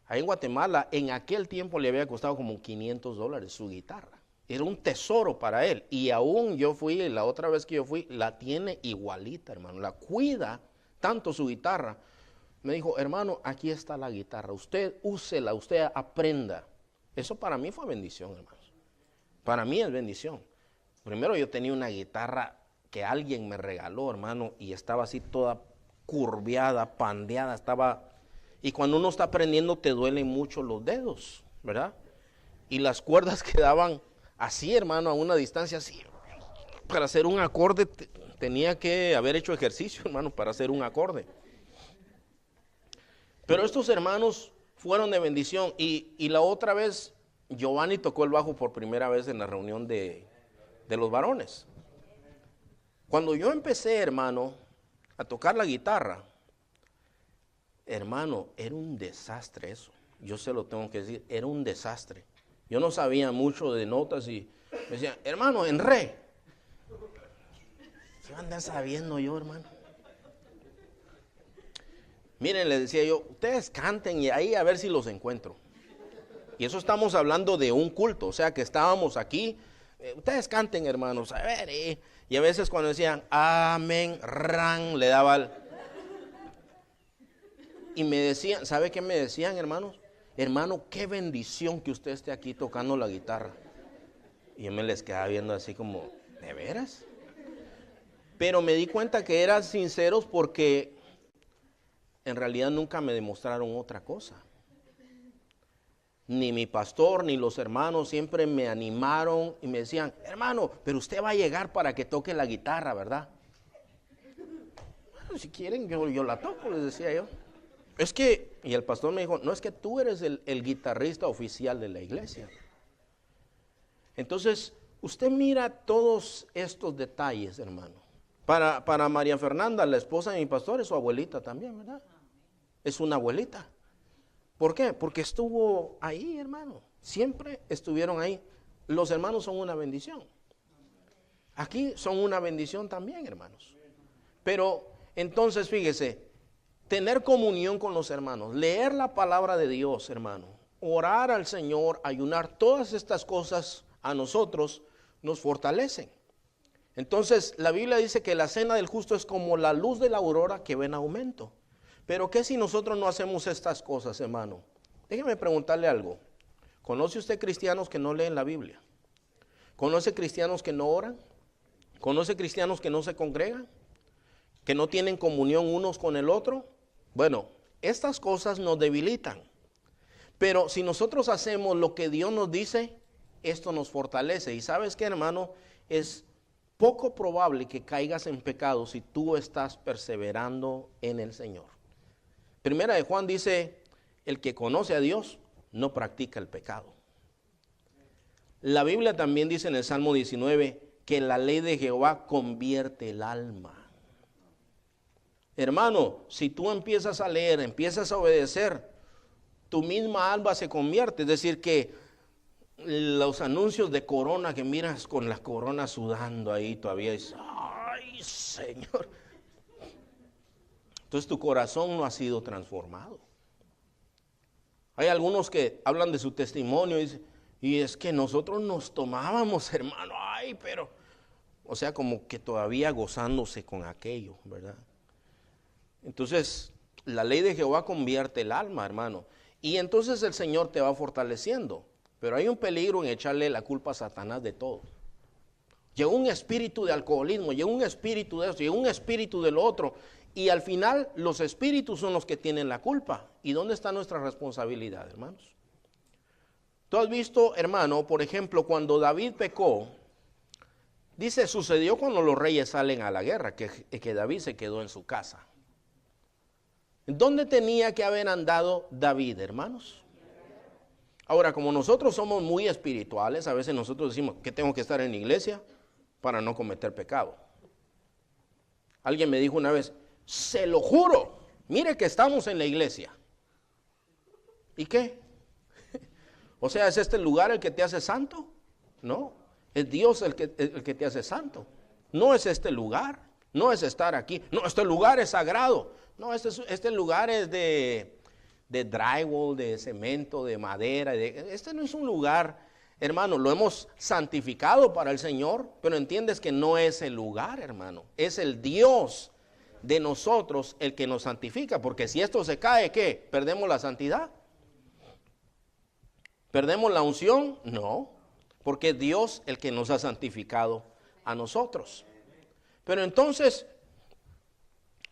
Ahí en Guatemala, en aquel tiempo le había costado como $500 su guitarra. Era un tesoro para él. Y aún la otra vez que yo fui, la tiene igualita, hermano. La cuida tanto su guitarra. Me dijo, hermano, aquí está la guitarra. Usted úsela, usted aprenda. Eso para mí fue bendición, hermanos. Para mí es bendición. Primero yo tenía una guitarra que alguien me regaló, hermano, y estaba así toda curveada, pandeada, y cuando uno está aprendiendo te duelen mucho los dedos, ¿verdad? Y las cuerdas quedaban así, hermano, a una distancia así. Para hacer un acorde tenía que haber hecho ejercicio, hermano, para hacer un acorde. Pero estos hermanos fueron de bendición. Y la otra vez, Giovanni tocó el bajo por primera vez en la reunión de los varones. Cuando yo empecé, hermano, a tocar la guitarra, hermano, era un desastre eso. Yo se lo tengo que decir, era un desastre. Yo no sabía mucho de notas y me decían, hermano, en re. ¿Qué andan sabiendo yo, hermano? Miren, les decía yo, ustedes canten y ahí a ver si los encuentro. Y eso estamos hablando de un culto, o sea que estábamos aquí. Ustedes canten, hermanos, a ver. Y a veces cuando decían, amén, ran, le daba y me decían, ¿sabe qué me decían, hermanos? Hermano, qué bendición que usted esté aquí tocando la guitarra. Y yo me les quedaba viendo así como, ¿de veras? Pero me di cuenta que eran sinceros porque en realidad nunca me demostraron otra cosa. Ni mi pastor, ni los hermanos siempre me animaron y me decían, hermano, pero usted va a llegar para que toque la guitarra, ¿verdad? Bueno, si quieren, yo la toco, les decía yo. Es que, y el pastor me dijo, no es que tú eres el guitarrista oficial de la iglesia. Entonces, usted mira todos estos detalles, hermano. Para María Fernanda, la esposa de mi pastor, es su abuelita también, ¿verdad? Es una abuelita. ¿Por qué? Porque estuvo ahí, hermano. Siempre estuvieron ahí. Los hermanos son una bendición. Aquí son una bendición también, hermanos. Pero, entonces, fíjese, tener comunión con los hermanos, leer la palabra de Dios, hermano, orar al Señor, ayunar, todas estas cosas a nosotros nos fortalecen. Entonces, la Biblia dice que la cena del justo es como la luz de la aurora que va en aumento. Pero ¿qué si nosotros no hacemos estas cosas, hermano? Déjeme preguntarle algo. ¿Conoce usted cristianos que no leen la Biblia? ¿Conoce cristianos que no oran? ¿Conoce cristianos que no se congregan? ¿Que no tienen comunión unos con el otro? Bueno, estas cosas nos debilitan. Pero si nosotros hacemos lo que Dios nos dice, esto nos fortalece. Y ¿sabes qué, hermano? Es poco probable que caigas en pecado si tú estás perseverando en el Señor. Primera de Juan dice, el que conoce a Dios no practica el pecado. La Biblia también dice en el Salmo 19 que la ley de Jehová convierte el alma. Hermano, si tú empiezas a leer, empiezas a obedecer, tu misma alma se convierte. Es decir que los anuncios de corona que miras con la corona sudando ahí todavía es, ay Señor. Entonces tu corazón no ha sido transformado. Hay algunos que hablan de su testimonio y es que nosotros nos tomábamos, hermano, ay, pero, o sea, como que todavía gozándose con aquello, ¿verdad? Entonces, la ley de Jehová convierte el alma, hermano. Y entonces el Señor te va fortaleciendo. Pero hay un peligro en echarle la culpa a Satanás de todo. Llegó un espíritu de alcoholismo, llegó un espíritu de eso, llegó un espíritu de lo otro. Y al final los espíritus son los que tienen la culpa. ¿Y dónde está nuestra responsabilidad, hermanos? Tú has visto, hermano, por ejemplo, cuando David pecó, dice, sucedió cuando los reyes salen a la guerra, que David se quedó en su casa. ¿Dónde tenía que haber andado David, hermanos? Ahora, como nosotros somos muy espirituales, a veces nosotros decimos que tengo que estar en la iglesia para no cometer pecado. Alguien me dijo una vez, se lo juro, mire que estamos en la iglesia. ¿Y qué? O sea, ¿es este lugar el que te hace santo? No, es Dios el que te hace santo. No es este lugar, no es estar aquí. No, este lugar es sagrado. No, este lugar es de drywall, de cemento, de madera. Este no es un lugar, hermano, lo hemos santificado para el Señor, pero entiendes que no es el lugar, hermano. Es el Dios de nosotros el que nos santifica, porque si esto se cae, ¿qué? ¿Perdemos la santidad? ¿Perdemos la unción? No, porque es Dios el que nos ha santificado a nosotros. Pero entonces,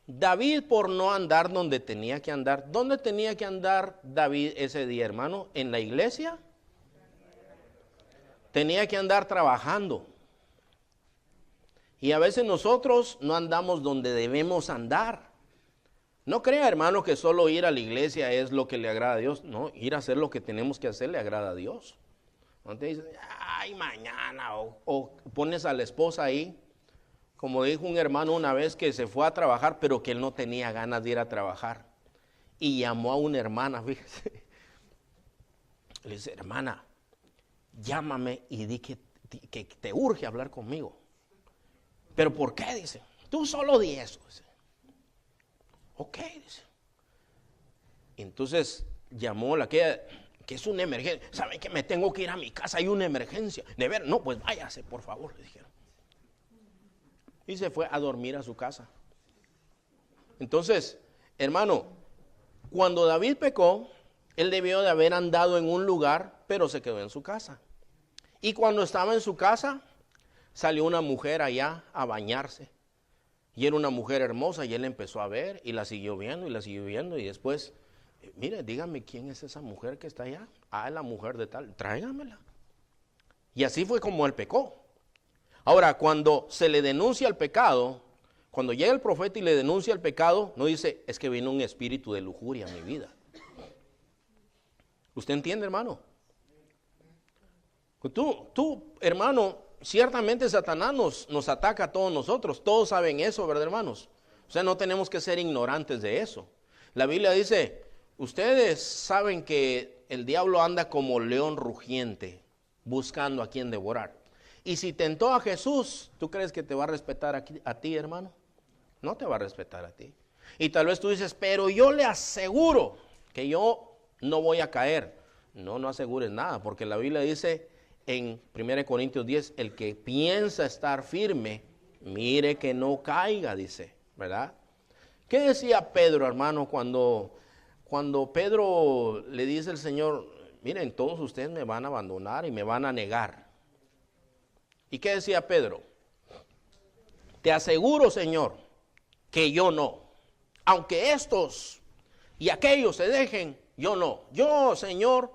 David, por no andar donde tenía que andar, ¿dónde tenía que andar David ese día, hermano? ¿En la iglesia? Tenía que andar trabajando. Y a veces nosotros no andamos donde debemos andar. No crea, hermano, que solo ir a la iglesia es lo que le agrada a Dios. No, ir a hacer lo que tenemos que hacer le agrada a Dios. No te dices, ay, mañana, o pones a la esposa ahí. Como dijo un hermano una vez que se fue a trabajar, pero que él no tenía ganas de ir a trabajar. Y llamó a una hermana, fíjese. Le dice, hermana, llámame y di que te urge hablar conmigo. ¿Pero por qué? Dice, tú solo di eso. Dice. Ok, dice. Entonces llamó la que es una emergencia. ¿Saben que me tengo que ir a mi casa? Hay una emergencia. De ver, no, pues váyase, por favor, le dijeron. Y se fue a dormir a su casa. Entonces, hermano, cuando David pecó, él debió de haber andado en un lugar, pero se quedó en su casa. Y cuando estaba en su casa, salió una mujer allá a bañarse. Y era una mujer hermosa y él empezó a ver y la siguió viendo y la siguió viendo. Y después, mire, dígame quién es esa mujer que está allá. Ah, es la mujer de tal, tráigamela. Y así fue como él pecó. Ahora, cuando se le denuncia el pecado, cuando llega el profeta y le denuncia el pecado, no dice, es que vino un espíritu de lujuria a mi vida. ¿Usted entiende, hermano? Tú, hermano, ciertamente Satanás nos ataca a todos nosotros. Todos saben eso, ¿verdad, hermanos? O sea, no tenemos que ser ignorantes de eso. La Biblia dice, ustedes saben que el diablo anda como león rugiente, buscando a quien devorar. Y si tentó a Jesús, ¿tú crees que te va a respetar a ti, hermano? No te va a respetar a ti. Y tal vez tú dices, pero yo le aseguro que yo no voy a caer. No asegures nada, porque la Biblia dice en 1 Corintios 10, el que piensa estar firme, mire que no caiga, dice, ¿verdad? ¿Qué decía Pedro, hermano, cuando Pedro le dice al Señor, miren, todos ustedes me van a abandonar y me van a negar? ¿Y qué decía Pedro? Te aseguro, Señor, que yo no. Aunque estos y aquellos se dejen, yo no. Yo, Señor,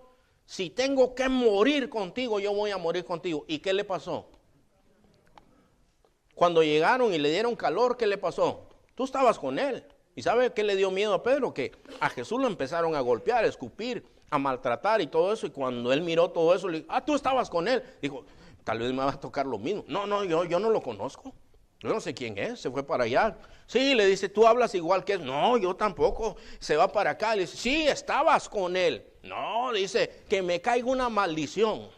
si tengo que morir contigo, yo voy a morir contigo. ¿Y qué le pasó? Cuando llegaron y le dieron calor, ¿qué le pasó? Tú estabas con él. ¿Y sabe qué le dio miedo a Pedro? Que a Jesús lo empezaron a golpear, a escupir, a maltratar y todo eso. Y cuando él miró todo eso, le dijo, tú estabas con él. Dijo, tal vez me va a tocar lo mismo. No, yo no lo conozco. Yo no sé quién es, se fue para allá. Sí, le dice, tú hablas igual que él. No, yo tampoco. Se va para acá. Le dice, sí, estabas con él. No, dice, que me caiga una maldición.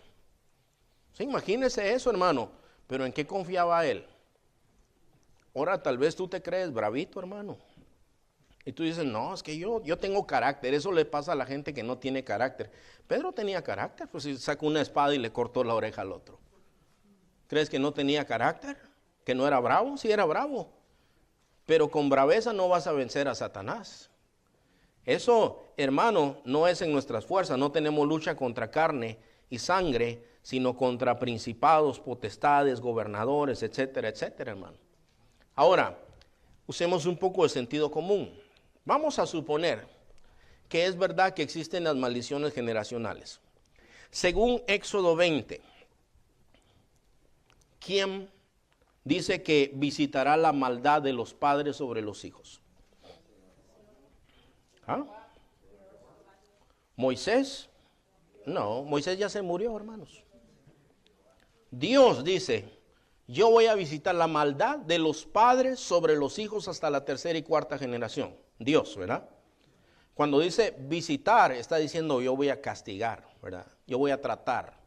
Sí, imagínese eso, hermano. Pero ¿en qué confiaba él? Ahora tal vez tú te crees bravito, hermano. Y tú dices, no, es que yo tengo carácter. Eso le pasa a la gente que no tiene carácter. Pedro tenía carácter, pues si sacó una espada y le cortó la oreja al otro. ¿Crees que no tenía carácter? ¿Que no era bravo? Sí era bravo. Pero con braveza no vas a vencer a Satanás. Eso, hermano, no es en nuestras fuerzas. No tenemos lucha contra carne y sangre, sino contra principados, potestades, gobernadores, etcétera, etcétera, hermano. Ahora, usemos un poco de sentido común. Vamos a suponer que es verdad que existen las maldiciones generacionales. Según Éxodo 20, ¿quién dice que visitará la maldad de los padres sobre los hijos? ¿Ah? ¿Moisés? No, Moisés ya se murió, hermanos. Dios dice, yo voy a visitar la maldad de los padres sobre los hijos hasta la tercera y cuarta generación. Dios, ¿verdad? Cuando dice visitar, está diciendo yo voy a castigar, ¿verdad? Yo voy a tratar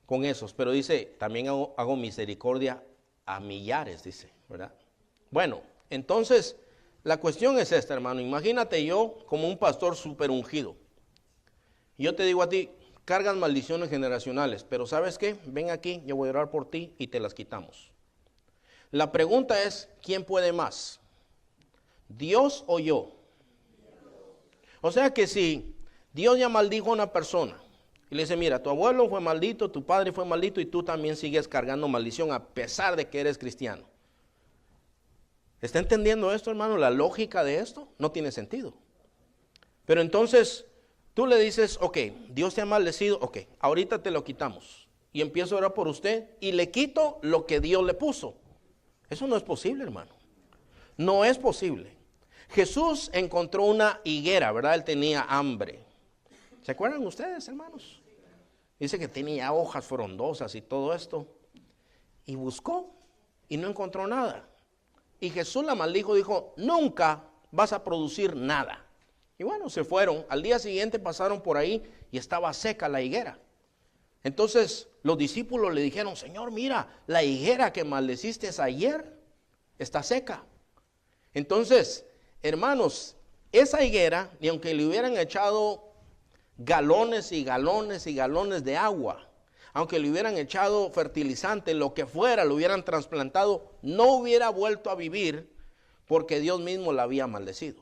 con esos. Pero dice, también hago misericordia a millares, dice, ¿verdad? Bueno, entonces, la cuestión es esta, hermano. Imagínate yo como un pastor súper ungido. Yo te digo a ti, cargan maldiciones generacionales, pero ¿sabes qué? Ven aquí, yo voy a orar por ti y te las quitamos. La pregunta es, ¿quién puede más? ¿Dios o yo? O sea que si Dios ya maldijo a una persona y le dice, mira, tu abuelo fue maldito, tu padre fue maldito y tú también sigues cargando maldición a pesar de que eres cristiano. ¿Está entendiendo esto, hermano? La lógica de esto no tiene sentido. Pero entonces tú le dices, ok, Dios te ha maldecido, ok, ahorita te lo quitamos. Y empiezo a orar por usted y le quito lo que Dios le puso. Eso no es posible, hermano. No es posible. Jesús encontró una higuera, ¿verdad? Él tenía hambre. ¿Se acuerdan ustedes, hermanos? Dice que tenía hojas frondosas y todo esto. Y buscó y no encontró nada. Y Jesús la maldijo, dijo, nunca vas a producir nada. Y bueno, se fueron. Al día siguiente pasaron por ahí y estaba seca la higuera. Entonces los discípulos le dijeron, Señor, mira, la higuera que maldeciste ayer está seca. Entonces, hermanos, esa higuera, ni aunque le hubieran echado galones y galones y galones de agua, aunque le hubieran echado fertilizante, lo que fuera, lo hubieran trasplantado, no hubiera vuelto a vivir porque Dios mismo la había maldecido.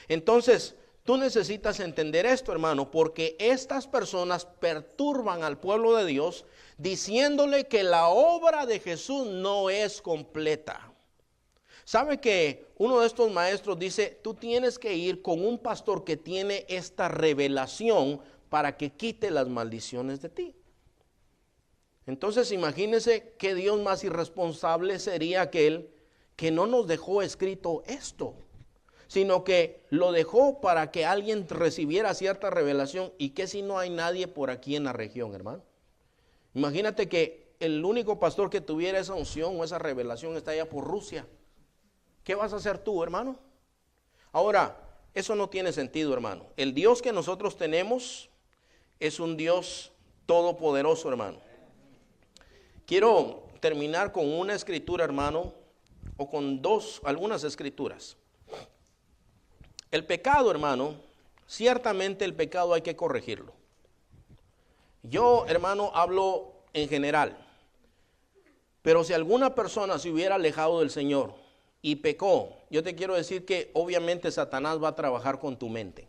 Entonces, tú necesitas entender esto, hermano, porque estas personas perturban al pueblo de Dios diciéndole que la obra de Jesús no es completa. ¿Sabe que uno de estos maestros dice, tú tienes que ir con un pastor que tiene esta revelación para que quite las maldiciones de ti? Entonces imagínese qué Dios más irresponsable sería aquel que no nos dejó escrito esto, sino que lo dejó para que alguien recibiera cierta revelación. ¿Y qué si no hay nadie por aquí en la región, hermano? Imagínate que el único pastor que tuviera esa unción o esa revelación está allá por Rusia. ¿Qué vas a hacer tú, hermano? Ahora, eso no tiene sentido, hermano. El Dios que nosotros tenemos es un Dios todopoderoso, hermano. Quiero terminar con una escritura, hermano, o con algunas escrituras. El pecado, hermano, ciertamente el pecado hay que corregirlo. Yo, hermano, hablo en general. Pero si alguna persona se hubiera alejado del Señor y pecó, yo te quiero decir que obviamente Satanás va a trabajar con tu mente.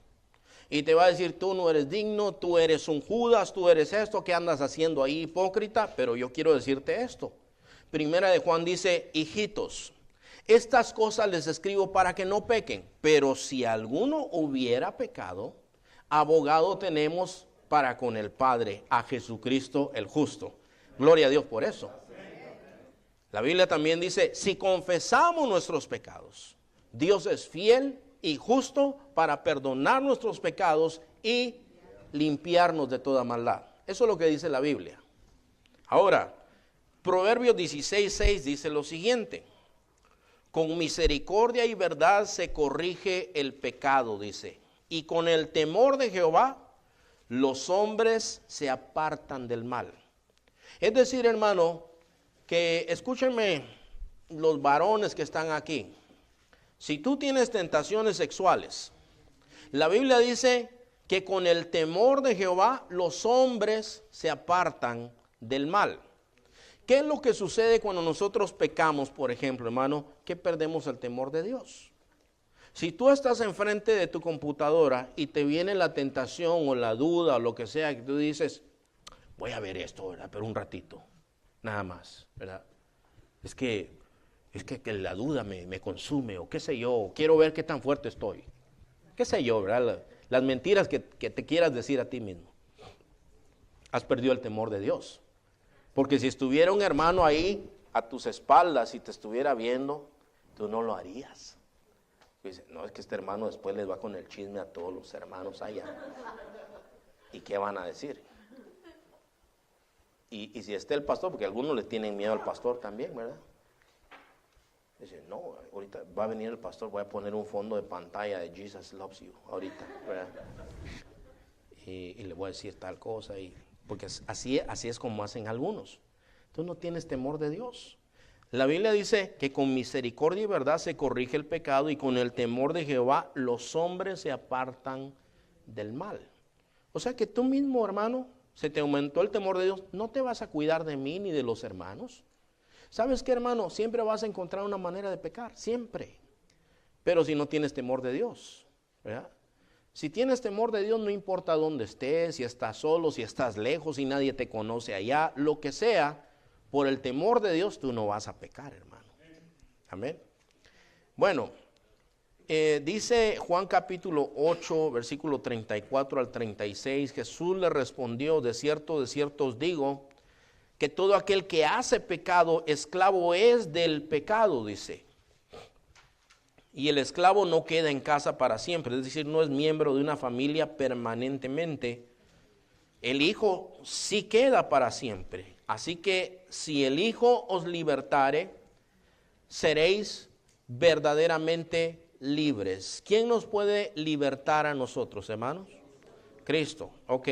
Y te va a decir, tú no eres digno, tú eres un Judas, tú eres esto, ¿qué andas haciendo ahí, hipócrita? Pero yo quiero decirte esto. Primera de Juan dice, hijitos, estas cosas les escribo para que no pequen. Pero si alguno hubiera pecado, abogado tenemos para con el Padre, a Jesucristo el justo. Gloria a Dios por eso. La Biblia también dice, si confesamos nuestros pecados, Dios es fiel y justo para perdonar nuestros pecados y limpiarnos de toda maldad. Eso es lo que dice la Biblia. Ahora, Proverbios 16:6 dice lo siguiente. Con misericordia y verdad se corrige el pecado, dice. Y con el temor de Jehová, los hombres se apartan del mal. Es decir, hermano, que escúchenme los varones que están aquí. Si tú tienes tentaciones sexuales, la Biblia dice que con el temor de Jehová los hombres se apartan del mal. ¿Qué es lo que sucede cuando nosotros pecamos, por ejemplo, hermano? Que perdemos el temor de Dios. Si tú estás enfrente de tu computadora y te viene la tentación o la duda o lo que sea, que tú dices, voy a ver esto, ¿verdad? Pero un ratito, nada más, ¿verdad? Es que la duda me consume, o qué sé yo, quiero ver qué tan fuerte estoy. Qué sé yo, ¿verdad? Las mentiras que te quieras decir a ti mismo. Has perdido el temor de Dios. Porque si estuviera un hermano ahí a tus espaldas y te estuviera viendo, tú no lo harías. Dice, no, es que este hermano después les va con el chisme a todos los hermanos allá. ¿Y qué van a decir? Y si está el pastor, porque algunos le tienen miedo al pastor también, ¿verdad? Dice, no, ahorita va a venir el pastor, voy a poner un fondo de pantalla de Jesus Loves You, ahorita, ¿verdad? Y le voy a decir tal cosa, porque así es como hacen algunos. Tú no tienes temor de Dios. La Biblia dice que con misericordia y verdad se corrige el pecado, y con el temor de Jehová los hombres se apartan del mal. O sea que tú mismo, hermano, se te aumentó el temor de Dios, no te vas a cuidar de mí ni de los hermanos. ¿Sabes qué, hermano? Siempre vas a encontrar una manera de pecar, siempre. Pero si no tienes temor de Dios, ¿verdad? Si tienes temor de Dios, no importa dónde estés, si estás solo, si estás lejos, si nadie te conoce allá, lo que sea, por el temor de Dios tú no vas a pecar, hermano. Amén. Bueno, dice Juan capítulo 8, versículo 34 al 36, Jesús le respondió, de cierto os digo, que todo aquel que hace pecado, esclavo es del pecado, dice. Y el esclavo no queda en casa para siempre, es decir, no es miembro de una familia permanentemente. El hijo sí queda para siempre. Así que si el Hijo os libertare, seréis verdaderamente libres. ¿Quién nos puede libertar a nosotros, hermanos? Cristo, ok.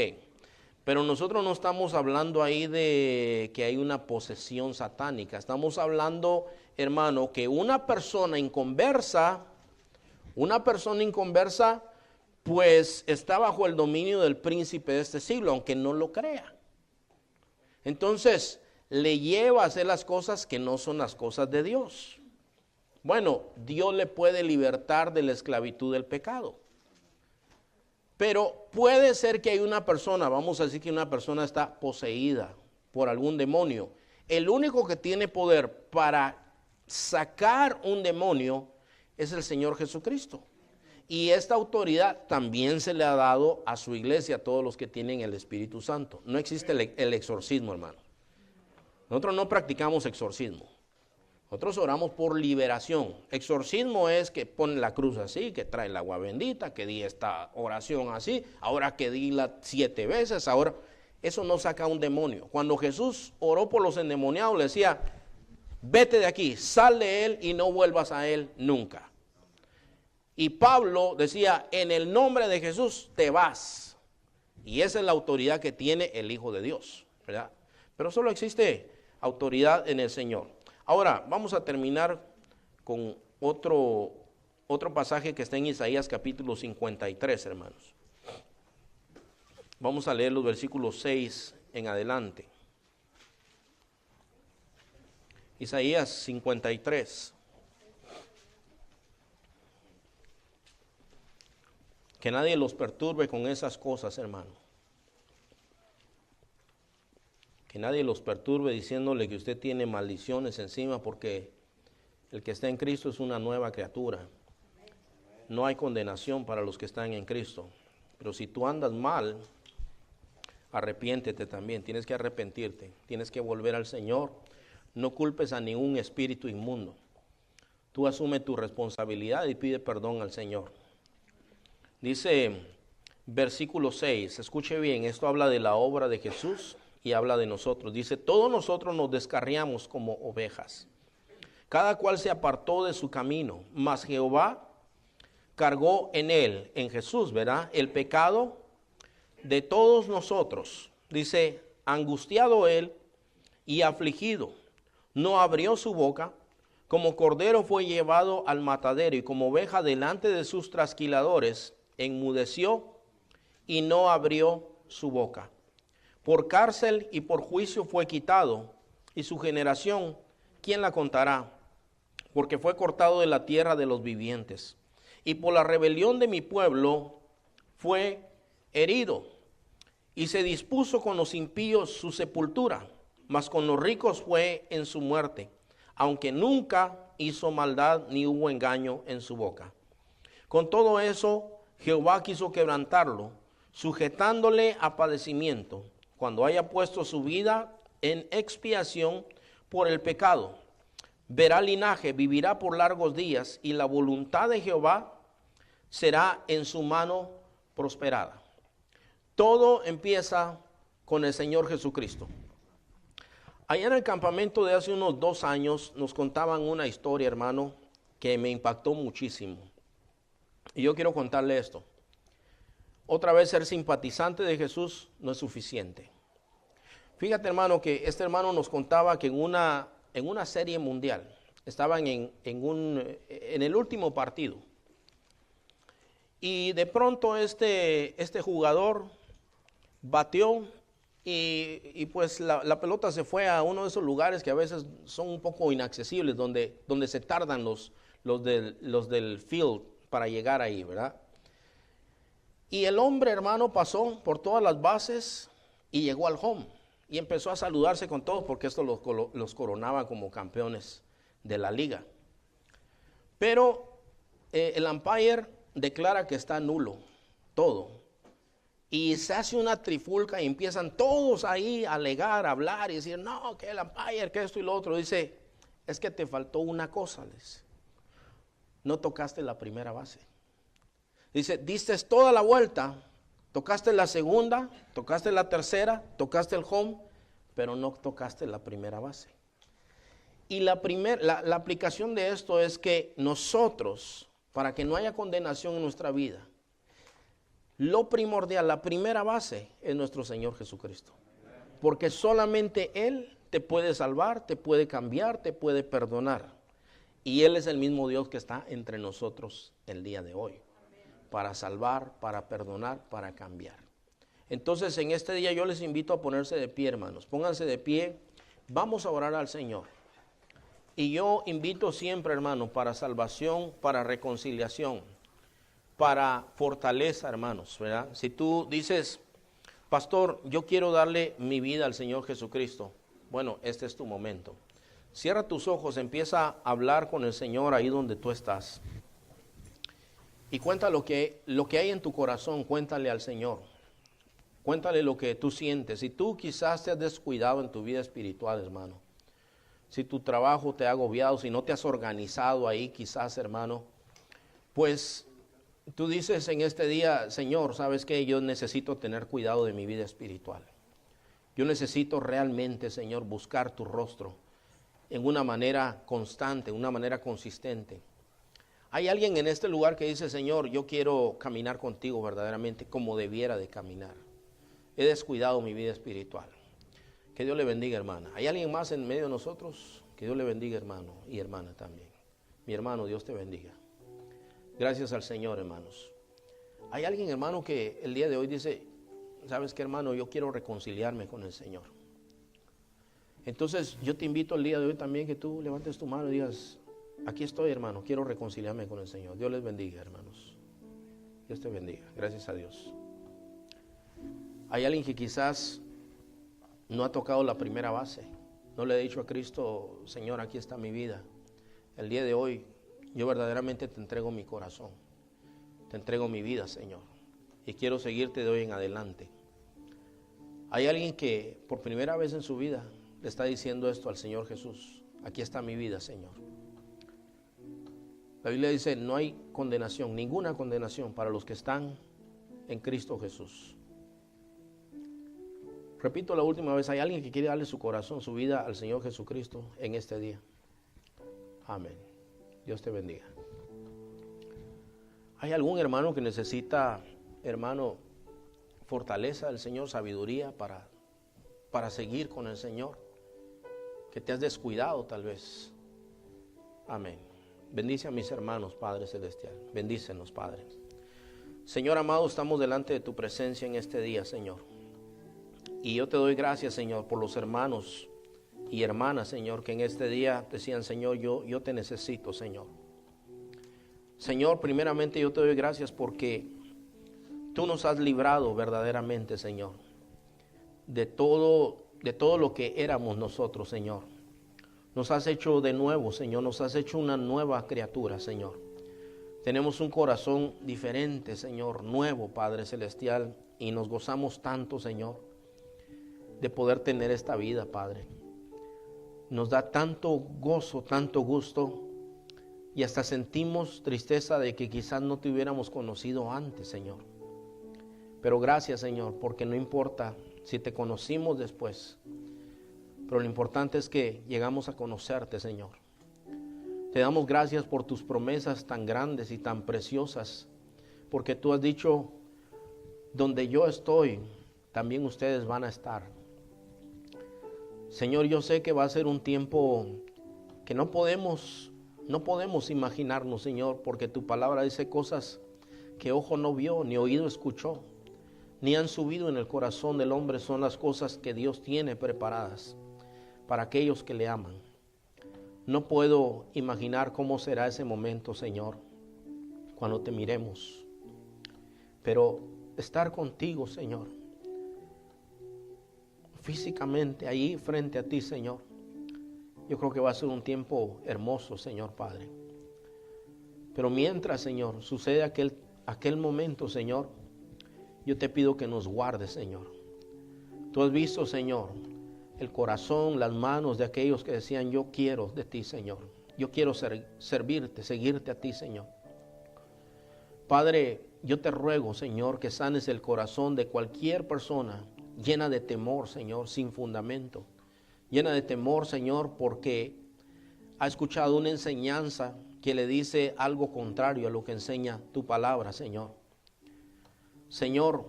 Pero nosotros no estamos hablando ahí de que hay una posesión satánica. Estamos hablando, hermano, que una persona inconversa, pues está bajo el dominio del príncipe de este siglo, aunque no lo crea. Entonces, le lleva a hacer las cosas que no son las cosas de Dios. Bueno, Dios le puede libertar de la esclavitud del pecado. Pero puede ser que hay una persona, vamos a decir que una persona está poseída por algún demonio. El único que tiene poder para sacar un demonio es el Señor Jesucristo. Y esta autoridad también se le ha dado a su iglesia, a todos los que tienen el Espíritu Santo. No existe el exorcismo, hermano. Nosotros no practicamos exorcismo. Nosotros oramos por liberación. Exorcismo es que ponen la cruz así, que trae el agua bendita, que di esta oración así, ahora que di la 7 veces, ahora. Eso no saca un demonio. Cuando Jesús oró por los endemoniados, le decía, vete de aquí, sal de él y no vuelvas a él nunca. Y Pablo decía, en el nombre de Jesús te vas. Y esa es la autoridad que tiene el Hijo de Dios, ¿verdad? Pero solo existe autoridad en el Señor. Ahora, vamos a terminar con otro pasaje que está en Isaías capítulo 53, hermanos. Vamos a leer los versículos 6 en adelante. Isaías 53. Que nadie los perturbe con esas cosas, hermano. Que nadie los perturbe diciéndole que usted tiene maldiciones encima, porque el que está en Cristo es una nueva criatura. No hay condenación para los que están en Cristo. Pero si tú andas mal, arrepiéntete también. Tienes que arrepentirte. Tienes que volver al Señor. No culpes a ningún espíritu inmundo. Tú asume tu responsabilidad y pide perdón al Señor. Dice versículo 6, escuche bien, esto habla de la obra de Jesús y habla de nosotros. Dice, todos nosotros nos descarriamos como ovejas, cada cual se apartó de su camino, mas Jehová cargó en él, en Jesús, ¿verdad?, el pecado de todos nosotros. Dice, angustiado él y afligido, no abrió su boca. Como cordero fue llevado al matadero, y como oveja delante de sus trasquiladores, enmudeció y no abrió su boca. Por cárcel y por juicio fue quitado, y su generación, ¿quién la contará? Porque fue cortado de la tierra de los vivientes. y por la rebelión de mi pueblo fue herido. Y se dispuso con los impíos su sepultura, mas con los ricos fue en su muerte, aunque nunca hizo maldad ni hubo engaño en su boca. Con todo eso, Jehová quiso quebrantarlo, sujetándole a padecimiento, cuando haya puesto su vida en expiación por el pecado. Verá linaje, vivirá por largos días, y la voluntad de Jehová será en su mano prosperada. Todo empieza con el Señor Jesucristo. Allá en el campamento de hace unos 2 años nos contaban una historia, hermano, que me impactó muchísimo. Y yo quiero contarle esto. Otra vez, ser simpatizante de Jesús no es suficiente. Fíjate, hermano, que este hermano nos contaba que en una serie mundial estaban en el último partido. Y de pronto este jugador bateó y pues la pelota se fue a uno de esos lugares que a veces son un poco inaccesibles, donde se tardan los del field para llegar ahí, ¿verdad? Y el hombre, hermano, pasó por todas las bases y llegó al home y empezó a saludarse con todos, porque esto los coronaba como campeones de la liga. Pero el umpire declara que está nulo todo. Y se hace una trifulca y empiezan todos ahí a alegar, a hablar y decir, no, que el umpire, que esto y lo otro. Dice, es que te faltó una cosa, dice. No tocaste la primera base. Dice, diste toda la vuelta, tocaste la segunda, tocaste la tercera, tocaste el home, pero no tocaste la primera base. Y la aplicación de esto es que nosotros, para que no haya condenación en nuestra vida, lo primordial, la primera base es nuestro Señor Jesucristo. Porque solamente Él te puede salvar, te puede cambiar, te puede perdonar. Y Él es el mismo Dios que está entre nosotros el día de hoy. Para salvar, para perdonar, para cambiar. Entonces en este día yo les invito a ponerse de pie, hermanos. Pónganse de pie, vamos a orar al Señor. Y yo invito siempre, hermano, para salvación, para reconciliación, para fortaleza, hermanos, ¿verdad? Si tú dices, pastor, yo quiero darle mi vida al Señor Jesucristo, bueno, este es tu momento. Cierra tus ojos, empieza a hablar con el Señor ahí donde tú estás. Y cuenta lo que hay en tu corazón, cuéntale al Señor. Cuéntale lo que tú sientes. Si tú quizás te has descuidado en tu vida espiritual, hermano. Si tu trabajo te ha agobiado, si no te has organizado ahí quizás, hermano, pues tú dices en este día, Señor, ¿sabes qué? Yo necesito tener cuidado de mi vida espiritual. Yo necesito realmente, Señor, buscar tu rostro en una manera constante, una manera consistente. Hay alguien en este lugar que dice, Señor, yo quiero caminar contigo verdaderamente como debiera de caminar. He descuidado mi vida espiritual. Que Dios le bendiga, hermana. ¿Hay alguien más en medio de nosotros? Que Dios le bendiga, hermano y hermana también. Mi hermano, Dios te bendiga. Gracias al Señor, hermanos. Hay alguien, hermano, que el día de hoy dice, ¿sabes qué, hermano? Yo quiero reconciliarme con el Señor. Entonces, yo te invito el día de hoy también que tú levantes tu mano y digas, aquí estoy, hermano, quiero reconciliarme con el Señor. Dios les bendiga, hermanos. Dios te bendiga. Gracias a Dios. Hay alguien que quizás no ha tocado la primera base. No le ha dicho a Cristo, Señor, aquí está mi vida. El día de hoy, yo verdaderamente te entrego mi corazón. Te entrego mi vida, Señor. Y quiero seguirte de hoy en adelante. Hay alguien que por primera vez en su vida le está diciendo esto al Señor Jesús. Aquí está mi vida, Señor. La Biblia dice, no hay condenación, ninguna condenación para los que están en Cristo Jesús. Repito la última vez, hay alguien que quiere darle su corazón, su vida al Señor Jesucristo en este día. Amén. Dios te bendiga. ¿Hay algún hermano que necesita, hermano, fortaleza del Señor, sabiduría para seguir con el Señor? Que te has descuidado tal vez. Amén. Bendice a mis hermanos, Padre Celestial. Bendícenos, Padre. Señor amado, estamos delante de tu presencia en este día, Señor. Y yo te doy gracias, Señor, por los hermanos y hermanas, Señor, que en este día decían, Señor, yo te necesito, Señor. Señor, primeramente yo te doy gracias porque tú nos has librado verdaderamente, Señor, de todo lo que éramos nosotros, Señor. Nos has hecho de nuevo, Señor, nos has hecho una nueva criatura, Señor. Tenemos un corazón diferente, Señor, nuevo, Padre Celestial, y nos gozamos tanto, Señor, de poder tener esta vida, Padre. Nos da tanto gozo, tanto gusto, y hasta sentimos tristeza de que quizás no te hubiéramos conocido antes, Señor. Pero gracias, Señor, porque no importa si te conocimos después, pero lo importante es que llegamos a conocerte, Señor. Te damos gracias por tus promesas tan grandes y tan preciosas, porque tú has dicho, donde yo estoy, también ustedes van a estar. Señor, yo sé que va a ser un tiempo que no podemos imaginarnos, Señor, porque tu palabra dice cosas que ojo no vio, ni oído escuchó, ni han subido en el corazón del hombre, son las cosas que Dios tiene preparadas para aquellos que le aman. No puedo imaginar cómo será ese momento, Señor, cuando te miremos. Pero estar contigo, Señor, físicamente ahí frente a ti, Señor, yo creo que va a ser un tiempo hermoso, Señor Padre. Pero mientras, Señor, sucede aquel momento, Señor, yo te pido que nos guardes, Señor. Tú has visto, Señor, el corazón, las manos de aquellos que decían, yo quiero de ti, Señor. Yo quiero servirte, seguirte a ti, Señor. Padre, yo te ruego, Señor, que sanes el corazón de cualquier persona llena de temor, Señor, sin fundamento. Llena de temor, Señor, porque ha escuchado una enseñanza que le dice algo contrario a lo que enseña tu palabra, Señor. Señor,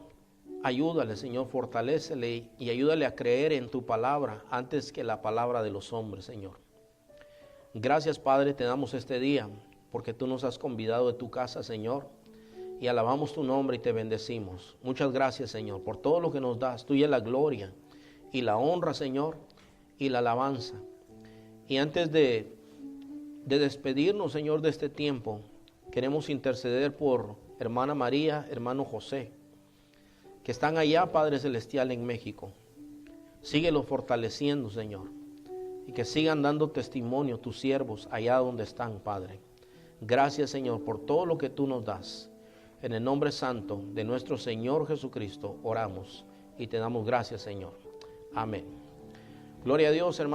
ayúdale, Señor, fortalécele y ayúdale a creer en tu palabra antes que la palabra de los hombres, Señor. Gracias, Padre, te damos este día porque tú nos has convidado de tu casa, Señor, y alabamos tu nombre y te bendecimos. Muchas gracias, Señor, por todo lo que nos das. Tuya es la gloria y la honra, Señor, y la alabanza. Y antes de despedirnos, Señor, de este tiempo, queremos interceder por hermana María, hermano José, que están allá, Padre Celestial, en México. Síguelo fortaleciendo, Señor, y que sigan dando testimonio tus siervos allá donde están, Padre. Gracias, Señor, por todo lo que tú nos das. En el nombre santo de nuestro Señor Jesucristo oramos y te damos gracias, Señor. Amén. Gloria a Dios, hermano.